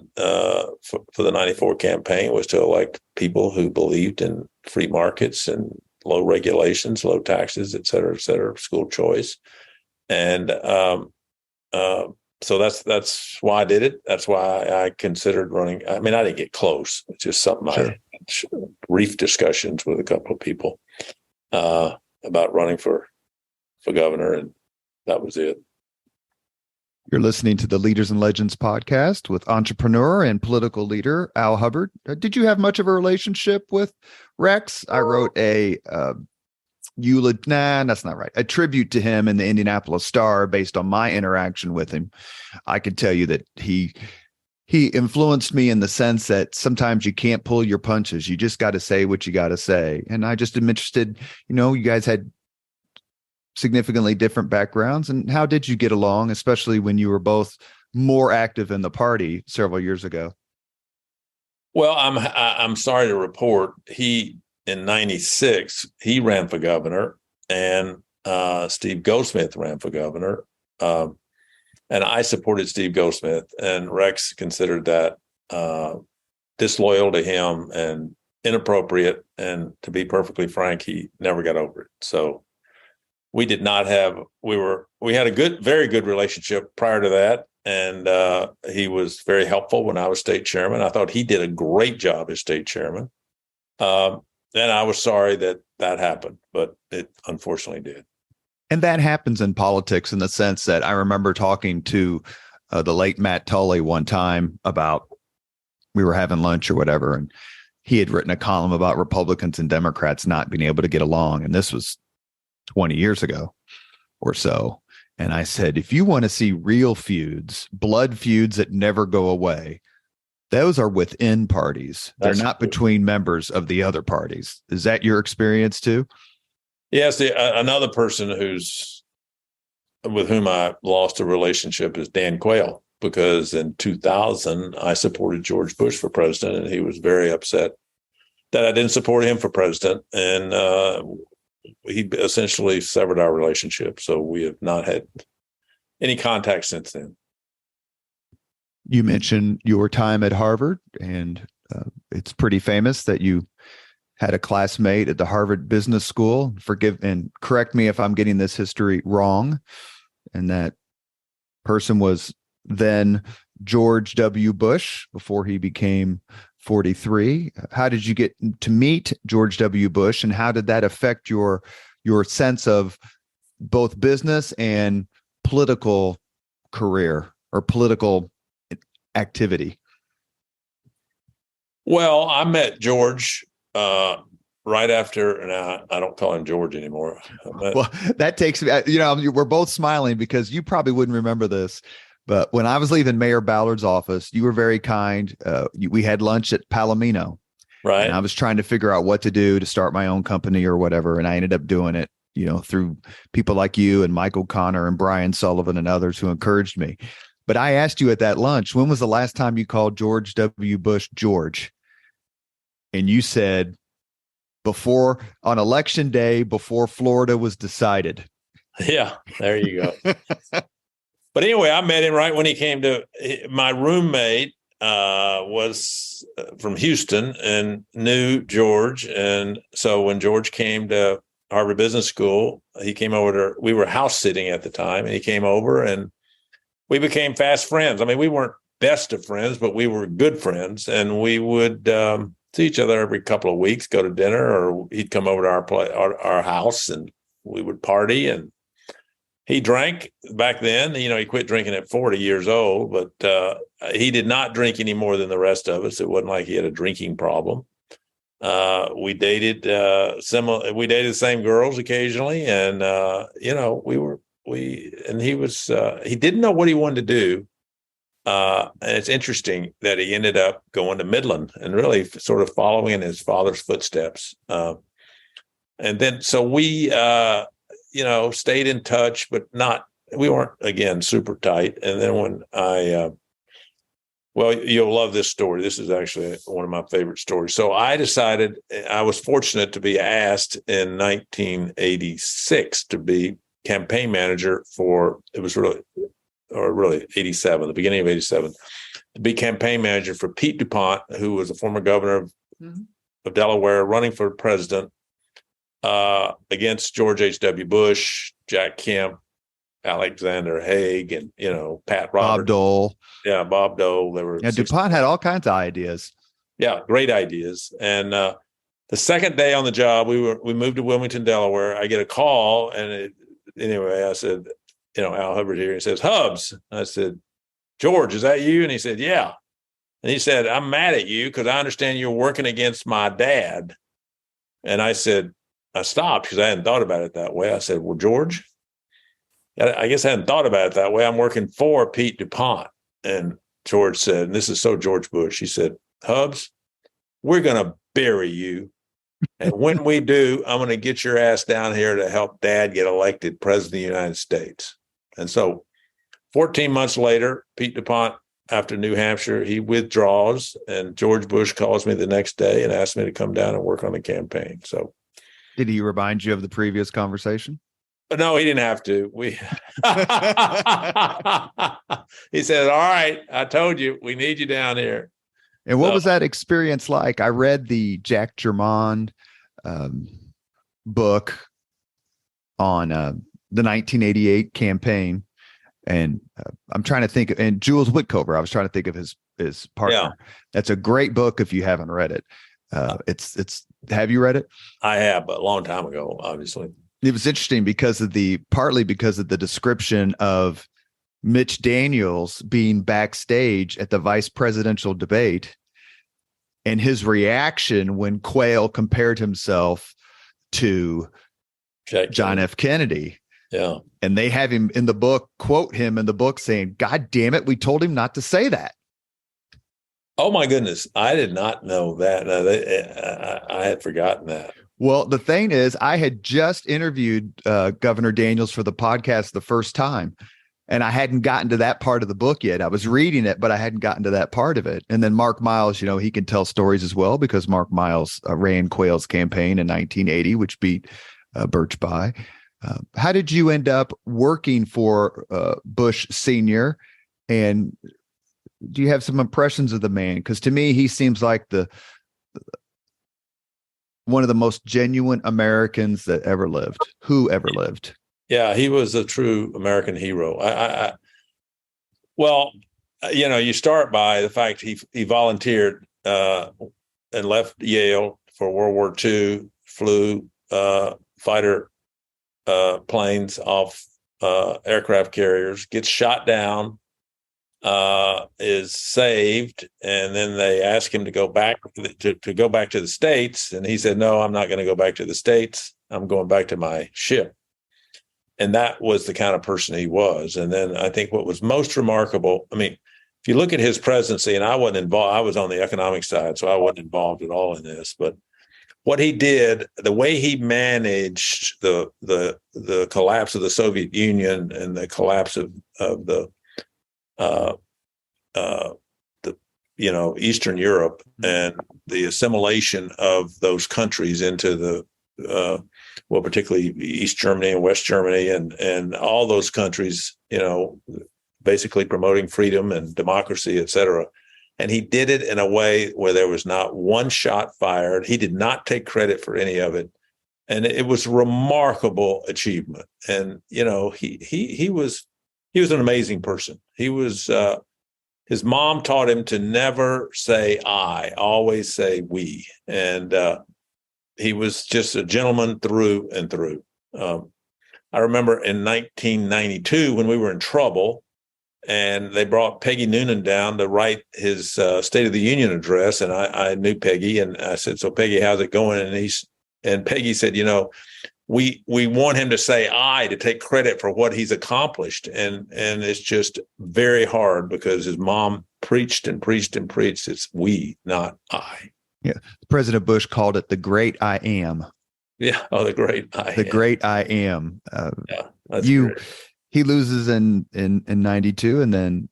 the 94 campaign was to elect people who believed in free markets and low regulations, low taxes, et cetera, school choice. And so that's why I did it. That's why I considered running. I didn't get close. It's just something I had brief discussions with a couple of people about running for governor, and that was it. You're listening to the Leaders and Legends podcast with entrepreneur and political leader Al Hubbard. Did you have much of a relationship with Rex? I wrote a that's not right. A tribute to him in the Indianapolis Star based on my interaction with him. I can tell you that he influenced me in the sense that sometimes you can't pull your punches. You just got to say what you got to say. And I just am interested, you guys had significantly different backgrounds. And how did you get along, especially when you were both more active in the party several years ago? Well, I'm sorry to report, in 96, he ran for governor, and Steve Goldsmith ran for governor. And I supported Steve Goldsmith, and Rex considered that disloyal to him and inappropriate. And to be perfectly frank, he never got over it. So we did not have, we had a very good relationship prior to that. And he was very helpful when I was state chairman. I thought he did a great job as state chairman. And I was sorry that happened, but it unfortunately did. And that happens in politics in the sense that I remember talking to the late Matt Tully one time about, we were having lunch or whatever, and he had written a column about Republicans and Democrats not being able to get along. And this was 20 years ago or so. And I said, if you want to see real feuds, blood feuds that never go away, those are within parties. They're not between members of the other parties. Is that your experience too? Yes. Another person with whom I lost a relationship is Dan Quayle, because in 2000, I supported George Bush for president, and he was very upset that I didn't support him for president. And he essentially severed our relationship. So we have not had any contact since then. You mentioned your time at Harvard, and it's pretty famous that you had a classmate at the Harvard Business School. Forgive and correct me if I'm getting this history wrong. And that person was then George W. Bush before he became 43. How did you get to meet George W. Bush, and how did that affect your sense of both business and political career or political activity? Well, I met George right after, and I don't call him George anymore. Well, that takes me, we're both smiling because you probably wouldn't remember this, but when I was leaving Mayor Ballard's office, you were very kind. We had lunch at Palomino. Right. And I was trying to figure out what to do to start my own company or whatever. And I ended up doing it. through people like you and Michael Connor and Brian Sullivan and others who encouraged me. But I asked you at that lunch, when was the last time you called George W. Bush George? And you said on election day, before Florida was decided. Yeah, there you go. But anyway, I met him right when he came to. My roommate was from Houston and knew George. And so when George came to Harvard Business School, he came over we were house sitting at the time, and he came over and we became fast friends. I mean, we weren't best of friends, but we were good friends, and we would see each other every couple of weeks, go to dinner, or he'd come over to our house and we would party. And he drank back then. He quit drinking at 40 years old, but he did not drink any more than the rest of us. It wasn't like he had a drinking problem. We dated we dated the same girls occasionally, and he didn't know what he wanted to do. And it's interesting that he ended up going to Midland and really sort of following in his father's footsteps. And then, so we, stayed in touch, but we weren't, again, super tight. And then when you'll love this story. This is actually one of my favorite stories. So I decided, I was fortunate to be asked in 1986 to be campaign manager really 87, the beginning of 87, to be campaign manager for Pete DuPont, who was a former governor of Delaware, running for president against George H.W. Bush, Jack Kemp, Alexander Haig, and, Pat Roberts. Bob Dole. Yeah, Bob Dole. DuPont had all kinds of ideas. Yeah, great ideas. And the second day on the job, we moved to Wilmington, Delaware. I get a call, and anyway, I said, Al Hubbard here. He says, Hubs. I said, George, is that you? And he said, yeah. And he said, I'm mad at you because I understand you're working against my dad. And I said, I stopped because I hadn't thought about it that way. I said, well, George, I guess I hadn't thought about it that way. I'm working for Pete DuPont. And George said, and this is so George Bush, he said, Hubs, we're going to bury you. And when we do, I'm going to get your ass down here to help Dad get elected president of the United States. And so 14 months later, Pete DuPont, after New Hampshire, he withdraws, and George Bush calls me the next day and asked me to come down and work on the campaign. So, did he remind you of the previous conversation? No, he didn't have to. He said, all right, I told you, we need you down here. And what was that experience like? I read the Jack Germond book on the 1988 campaign. And I'm trying to think, and Jules Wickover, I was trying to think of his partner. Yeah. That's a great book if you haven't read it. Have you read it? I have, but a long time ago, obviously. It was interesting partly because of the description of Mitch Daniels being backstage at the vice presidential debate and his reaction when Quayle compared himself to John F. Kennedy. Yeah. And they have him in the book, quote him in the book saying, God damn it, we told him not to say that. Oh, my goodness. I did not know that. I had forgotten that. Well, the thing is, I had just interviewed Governor Daniels for the podcast the first time, and I hadn't gotten to that part of the book yet. I was reading it, but I hadn't gotten to that part of it. And then Mark Miles, he can tell stories as well because Mark Miles ran Quayle's campaign in 1980, which beat Birch Bayh. How did you end up working for Bush Sr.? And do you have some impressions of the man? Because to me, he seems like one of the most genuine Americans that ever lived, who ever lived. Yeah, he was a true American hero. You start by the fact he volunteered and left Yale for World War II, flew fighter planes off aircraft carriers, gets shot down, is saved, and then they ask him to go back to go back to the States, and he said, "No, I'm not going to go back to the States. I'm going back to my ship." And that was the kind of person he was. And then I think what was most remarkable, if you look at his presidency, and I wasn't involved, I was on the economic side, so I wasn't involved at all in this, but what he did, the way he managed the collapse of the Soviet Union and the collapse of the Eastern Europe and the assimilation of those countries into the particularly East Germany and West Germany and all those countries, basically promoting freedom and democracy, et cetera. And he did it in a way where there was not one shot fired. He did not take credit for any of it. And it was a remarkable achievement. And, he was an amazing person. He was, his mom taught him to never say I, always say we. And he was just a gentleman through and through. I remember in 1992 when we were in trouble, and they brought Peggy Noonan down to write his State of the Union address. And I knew Peggy, and I said, "So Peggy, how's it going?" And Peggy said, we want him to say I, to take credit for what he's accomplished. And it's just very hard because his mom preached and preached and preached. It's we, not I. Yeah. President Bush called it the great I am. Yeah. Oh, the great I am. The great I am. Yeah. That's great. He loses in 92, and then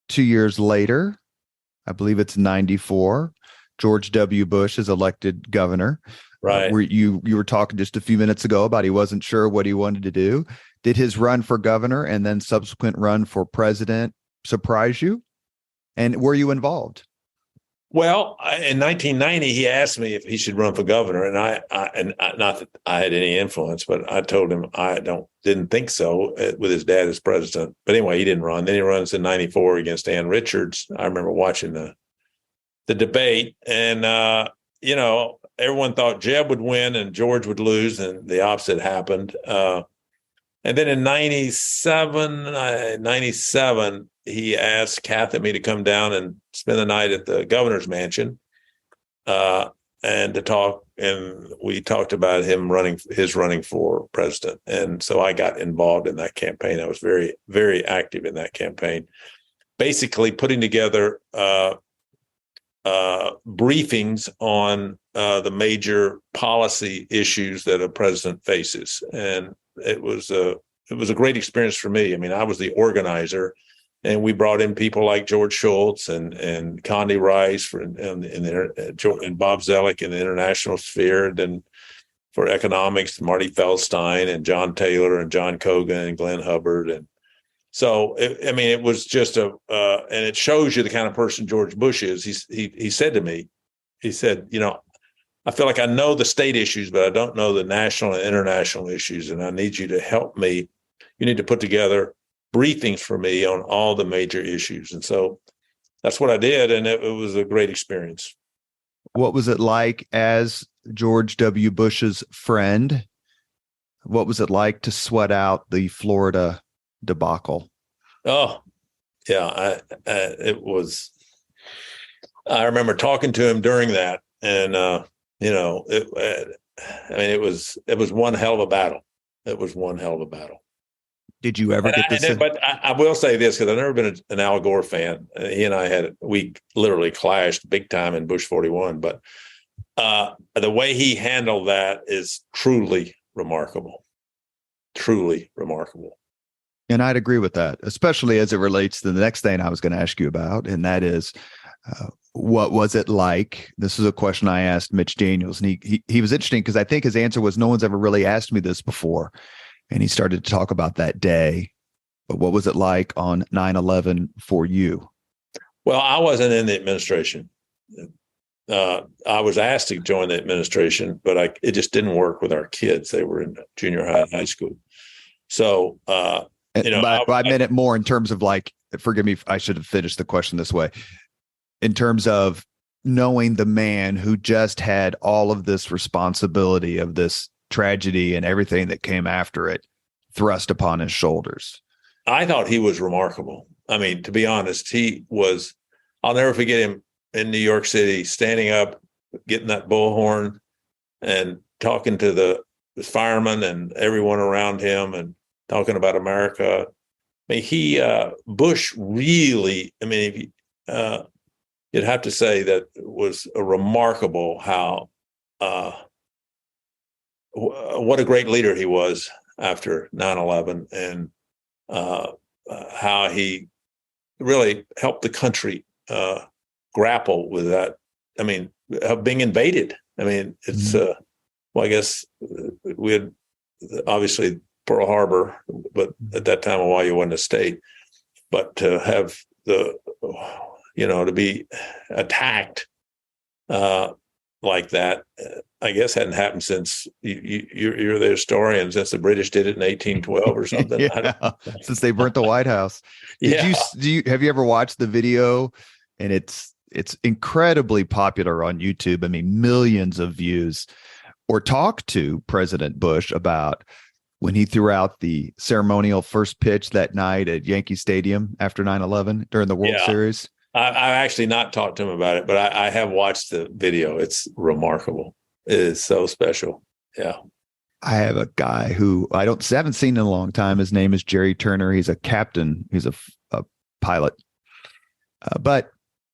2 years later, I believe it's 94, George W. Bush is elected governor. Right. Where you were talking just a few minutes ago about he wasn't sure what he wanted to do. Did his run for governor and then subsequent run for president surprise you? And were you involved? Well, in 1990, he asked me if he should run for governor, and I not that I had any influence, but I told him I didn't think so with his dad as president. But anyway, he didn't run. Then he runs in 94 against Ann Richards. I remember watching the debate, and everyone thought Jeb would win and George would lose, and the opposite happened. And then in 97, he asked Kath and me to come down and spend the night at the governor's mansion and to talk. And we talked about his running for president. And so I got involved in that campaign. I was very, very active in that campaign, basically putting together briefings on the major policy issues that a president faces. And it was a great experience for me. I mean, I was the organizer, and we brought in people like George Shultz and Condi Rice and Bob Zellick in the international sphere, and then for economics, Marty Feldstein and John Taylor and John Cogan and Glenn Hubbard. And so, it was just and it shows you the kind of person George Bush is. He said to me, he said, I feel like I know the state issues, but I don't know the national and international issues. And I need you to help me. You need to put together briefings for me on all the major issues. And so that's what I did. And it was a great experience. What was it like as George W. Bush's friend? What was it like to sweat out the Florida debacle? Oh, yeah. It was, I remember talking to him during that. And, it was one hell of a battle. It was one hell of a battle. Did you ever get this? But I will say this, because I've never been an Al Gore fan. He and I we literally clashed big time in Bush 41. But the way he handled that is truly remarkable. Truly remarkable. And I'd agree with that, especially as it relates to the next thing I was going to ask you about, and that is, what was it like? This is a question I asked Mitch Daniels, and he was interesting because I think his answer was, no one's ever really asked me this before. And he started to talk about that day. But what was it like on 9/11 for you? Well, I wasn't in the administration. I was asked to join the administration, but it just didn't work with our kids. They were in junior high and high school. So, I meant it more in terms of forgive me, I should have finished the question this way. In terms of knowing the man who just had all of this responsibility of this tragedy and everything that came after it thrust upon his shoulders. I thought he was remarkable. I mean, to be honest, I'll never forget him in New York City, standing up, getting that bullhorn and talking to the firemen and everyone around him and talking about America. I mean, Bush really, you'd have to say that it was a remarkable how what a great leader he was after 9/11, and how he really helped the country grapple with that. I mean, being invaded. I mean, it's well, I guess we had obviously Pearl Harbor, but at that time Hawaii wasn't a state. But to have to be attacked like that, I guess hadn't happened since you're the historian, since the British did it in 1812 or something. Yeah, since they burnt the White House. Have you ever watched the video? And it's incredibly popular on YouTube. I mean, millions of views. Or talk to President Bush about when he threw out the ceremonial first pitch that night at Yankee Stadium after 9/11 during the World Series. I've actually not talked to him about it, but I have watched the video. It's remarkable. It is so special. Yeah. I have a guy who I haven't seen in a long time. His name is Jerry Turner. He's a captain. He's a pilot. But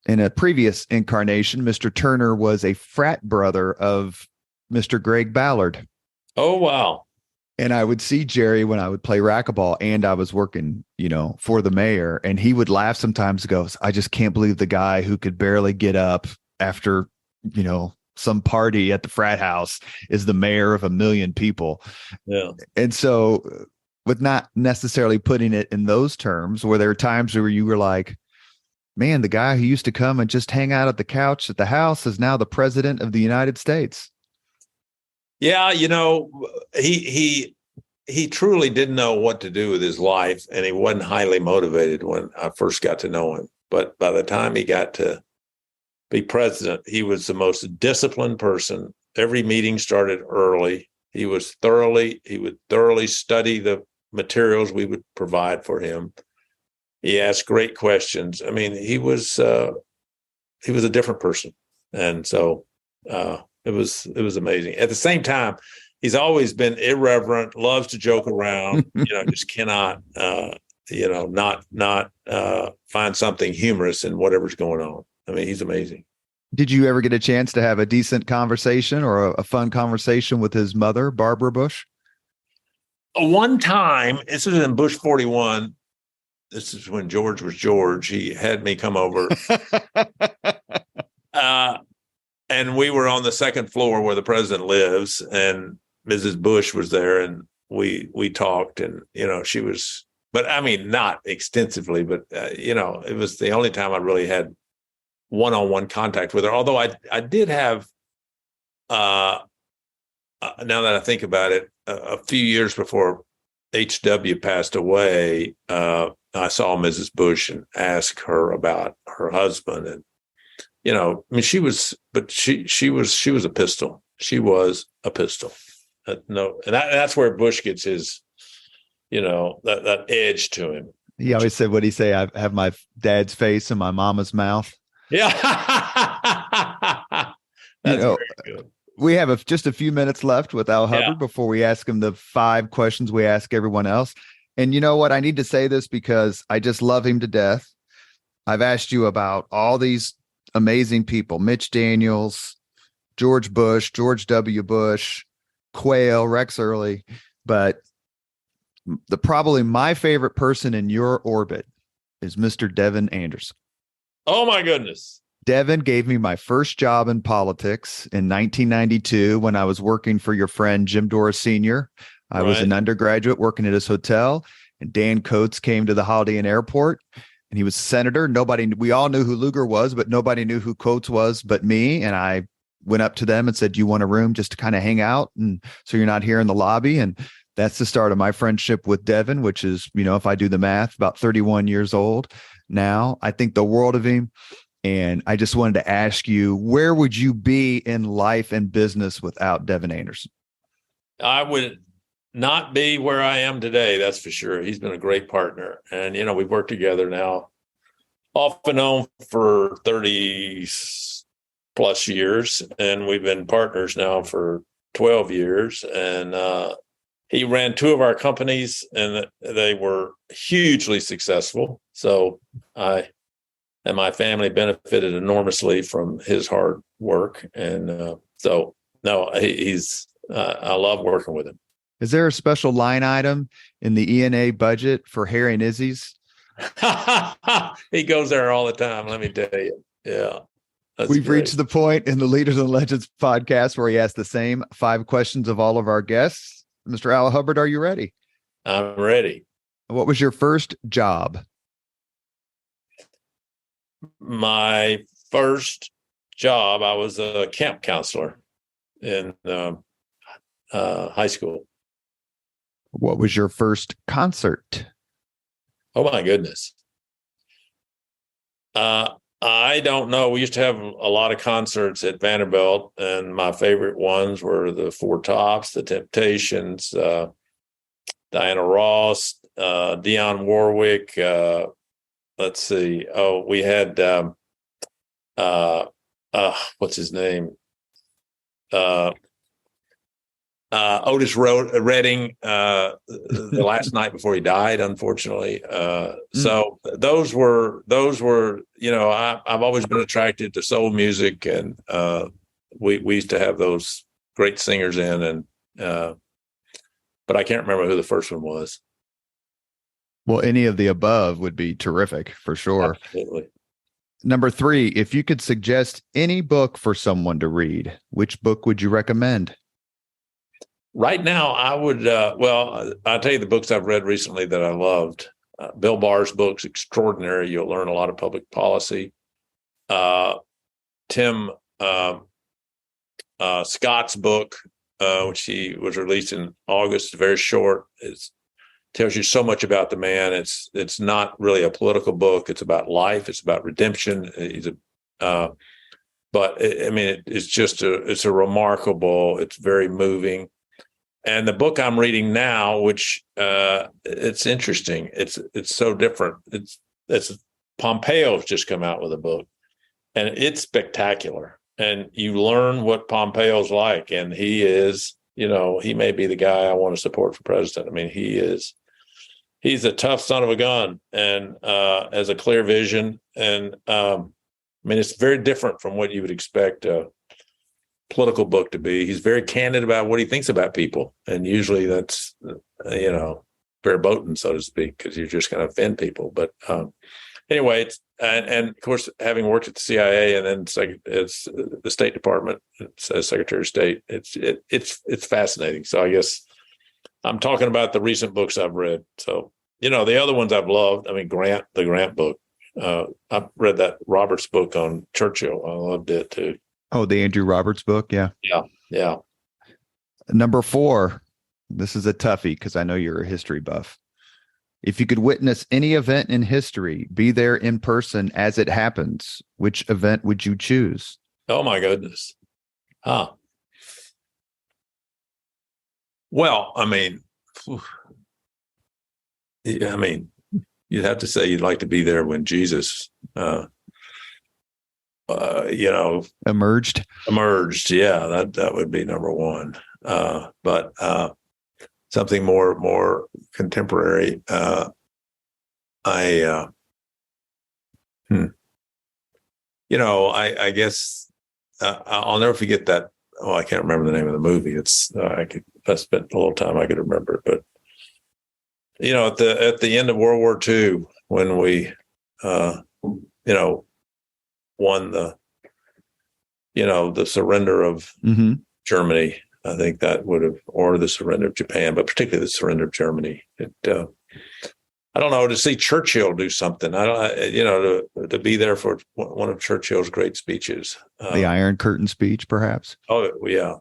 in a previous incarnation, Mr. Turner was a frat brother of Mr. Greg Ballard. Oh, wow. And I would see Jerry when I would play racquetball and I was working, for the mayor, and he would laugh sometimes and go, I just can't believe the guy who could barely get up after, some party at the frat house is the mayor of 1 million people. Yeah. And so with not necessarily putting it in those terms, where there are times where you were like, man, the guy who used to come and just hang out at the couch at the house is now the president of the United States. Yeah, he truly didn't know what to do with his life, and he wasn't highly motivated when I first got to know him. But by the time he got to be president, he was the most disciplined person. Every meeting started early. He would thoroughly study the materials we would provide for him. He asked great questions. I mean, he was a different person, and so it was amazing. At the same time, he's always been irreverent, loves to joke around. Just cannot not find something humorous in whatever's going on. I mean, he's amazing. Did you ever get a chance to have a decent conversation or a fun conversation with his mother, Barbara Bush? One time, this was in Bush 41. This is when George was George. He had me come over. And we were on the second floor where the president lives, and Mrs. Bush was there, and we talked, and, she was, but I mean, not extensively, but, it was the only time I really had one-on-one contact with her. Although I did have, now that I think about it, a few years before H.W. passed away, I saw Mrs. Bush and asked her about her husband, and I mean, she was a pistol. She was a pistol. No, and that's where Bush gets his, that edge to him. He always said, what'd he say? I have my dad's face in my mama's mouth. Yeah. That's very good. We have just a few minutes left with Al Hubbard before we ask him the 5 questions we ask everyone else. And you know what? I need to say this because I just love him to death. I've asked you about all these amazing people: Mitch Daniels, George Bush, George W. Bush, Quayle, Rex Early. But probably my favorite person in your orbit is Mr. Devin Anderson. Oh, my goodness. Devin gave me my first job in politics in 1992 when I was working for your friend Jim Dora Sr. I was an undergraduate working at his hotel, and Dan Coates came to the Holiday Inn Airport, and he was senator. We all knew who Lugar was, but nobody knew who Coates was but me. And I went up to them and said, do you want a room just to kind of hang out? And so you're not here in the lobby. And that's the start of my friendship with Devin, which is, if I do the math, about 31 years old now. I think the world of him. And I just wanted to ask you, where would you be in life and business without Devin Anderson? I would not be where I am today, that's for sure. He's been a great partner. And, we've worked together now off and on for 30 plus years. And we've been partners now for 12 years. And he ran 2 of our companies, and they were hugely successful. So I and my family benefited enormously from his hard work. And so no, he's. I love working with him. Is there a special line item in the E&A budget for Harry and Izzy's? He goes there all the time. Let me tell you. Yeah. We've reached the point in the Leaders and Legends podcast where he asks the same 5 questions of all of our guests. Mr. Al Hubbard, are you ready? I'm ready. What was your first job? My first job, I was a camp counselor in high school. What was your first concert? Oh, my goodness. I don't know. We used to have a lot of concerts at Vanderbilt, and my favorite ones were the Four Tops, the Temptations, Diana Ross, Dionne Warwick. Let's see. Oh, we had what's his name? Otis Redding, the last night before he died, unfortunately. So those were, I've always been attracted to soul music, and we used to have those great singers in, and but I can't remember who the first one was. Well, any of the above would be terrific for sure. Absolutely. Number 3, if you could suggest any book for someone to read, which book would you recommend? Right now, I would, I'll tell you the books I've read recently that I loved. Bill Barr's books, extraordinary. You'll learn a lot of public policy. Tim Scott's book, which he was released in August, very short. It tells you so much about the man. It's not really a political book. It's about life. It's about redemption. It's a remarkable, it's very moving. And the book I'm reading now, which it's interesting. It's so different. It's Pompeo's just come out with a book, and it's spectacular. And you learn what Pompeo's like, and he is, he may be the guy I want to support for president. I mean, he's a tough son of a gun, and has a clear vision. And it's very different from what you would expect political book to be. He's very candid about what he thinks about people, and usually that's verboten, so to speak, because you're just going to offend people. But anyway, it's and of course, having worked at the CIA and then it's the State Department as Secretary of State, it's fascinating. So I guess I'm talking about the recent books I've read. So the other ones I've loved. I mean, the Grant book. I've read that Roberts book on Churchill. I loved it too. Oh, the Andrew Roberts book. Yeah. Yeah. Number 4. This is a toughie because I know you're a history buff. If you could witness any event in history, be there in person as it happens, which event would you choose? Oh, my goodness. Well, you'd have to say you'd like to be there when Jesus emerged. Yeah, that would be number 1. But something more contemporary. I guess I'll never forget that. Oh, I can't remember the name of the movie. I spent a little time I could remember it, but at the end of World War II, when we won the surrender of Germany. I think that would have, or the surrender of Japan, but particularly the surrender of Germany. I don't know, to see Churchill do something. To be there for one of Churchill's great speeches. The Iron Curtain speech, perhaps. Oh yeah.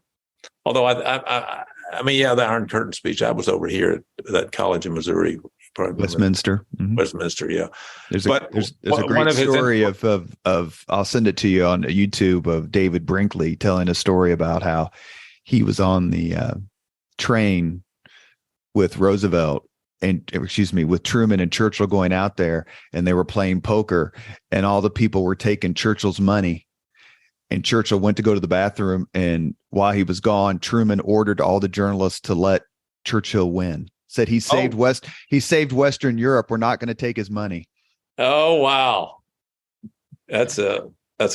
Although the Iron Curtain speech. I was over here at that college in Missouri. Westminster. Mm-hmm. Westminster, yeah. There's a great story of I'll send it to you on YouTube of David Brinkley telling a story about how he was on the train with with Truman and Churchill going out there, and they were playing poker, and all the people were taking Churchill's money. And Churchill went to go to the bathroom, and while he was gone, Truman ordered all the journalists to let Churchill win. Said he saved he saved Western Europe. We're not going to take his money. Oh wow, that's a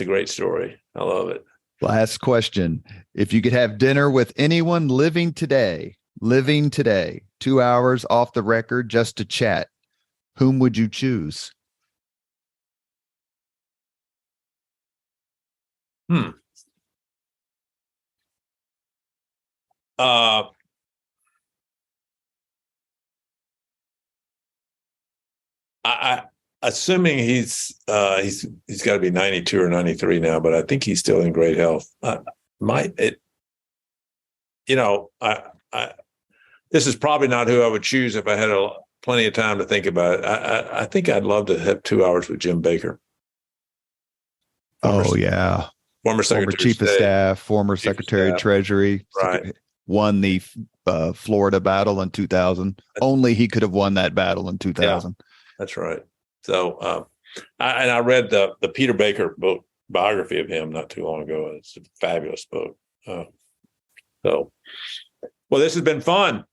great story. I love it. Last question. If you could have dinner with anyone living today, 2 hours off the record just to chat, whom would you choose? I assuming he's got to be 92 or 93 now, but I think he's still in great health. This is probably not who I would choose if I had plenty of time to think about it. I think I'd love to have 2 hours with Jim Baker. Former Chief of Staff, former Secretary of Treasury, right? Won the Florida battle in 2000. Only he could have won that battle in 2000. Yeah, that's right. So, I read the Peter Baker book, biography of him, not too long ago. It's a fabulous book. Well, this has been fun.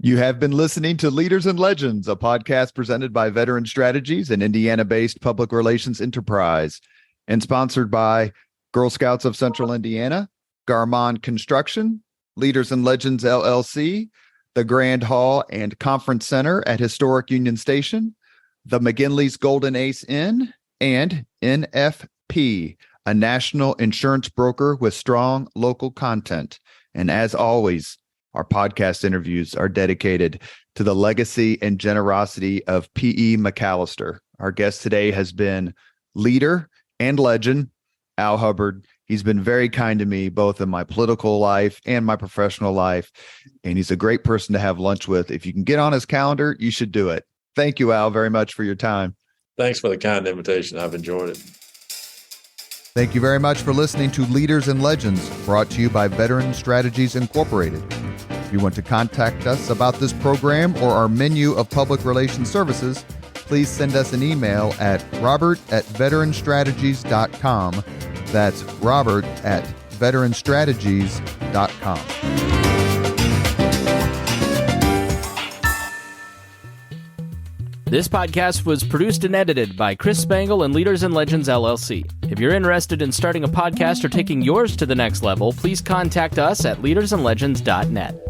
You have been listening to Leaders and Legends, a podcast presented by Veteran Strategies, an Indiana-based public relations enterprise, and sponsored by Girl Scouts of Central Indiana, Garmon Construction, Leaders and Legends LLC, the Grand Hall and Conference Center at Historic Union Station, the McGinley's Golden Ace Inn, and NFP, a national insurance broker with strong local content. And as always, our podcast interviews are dedicated to the legacy and generosity of P.E. McAllister. Our guest today has been leader and legend, Al Hubbard. He's been very kind to me, both in my political life and my professional life. And he's a great person to have lunch with. If you can get on his calendar, you should do it. Thank you, Al, very much for your time. Thanks for the kind invitation. I've enjoyed it. Thank you very much for listening to Leaders and Legends, brought to you by Veteran Strategies Incorporated. If you want to contact us about this program or our menu of public relations services, please send us an email at robert@veteranstrategies.com. That's robert@veteranstrategies.com. This podcast was produced and edited by Chris Spangle and Leaders and Legends LLC. If you're interested in starting a podcast or taking yours to the next level, please contact us at leadersandlegends.net.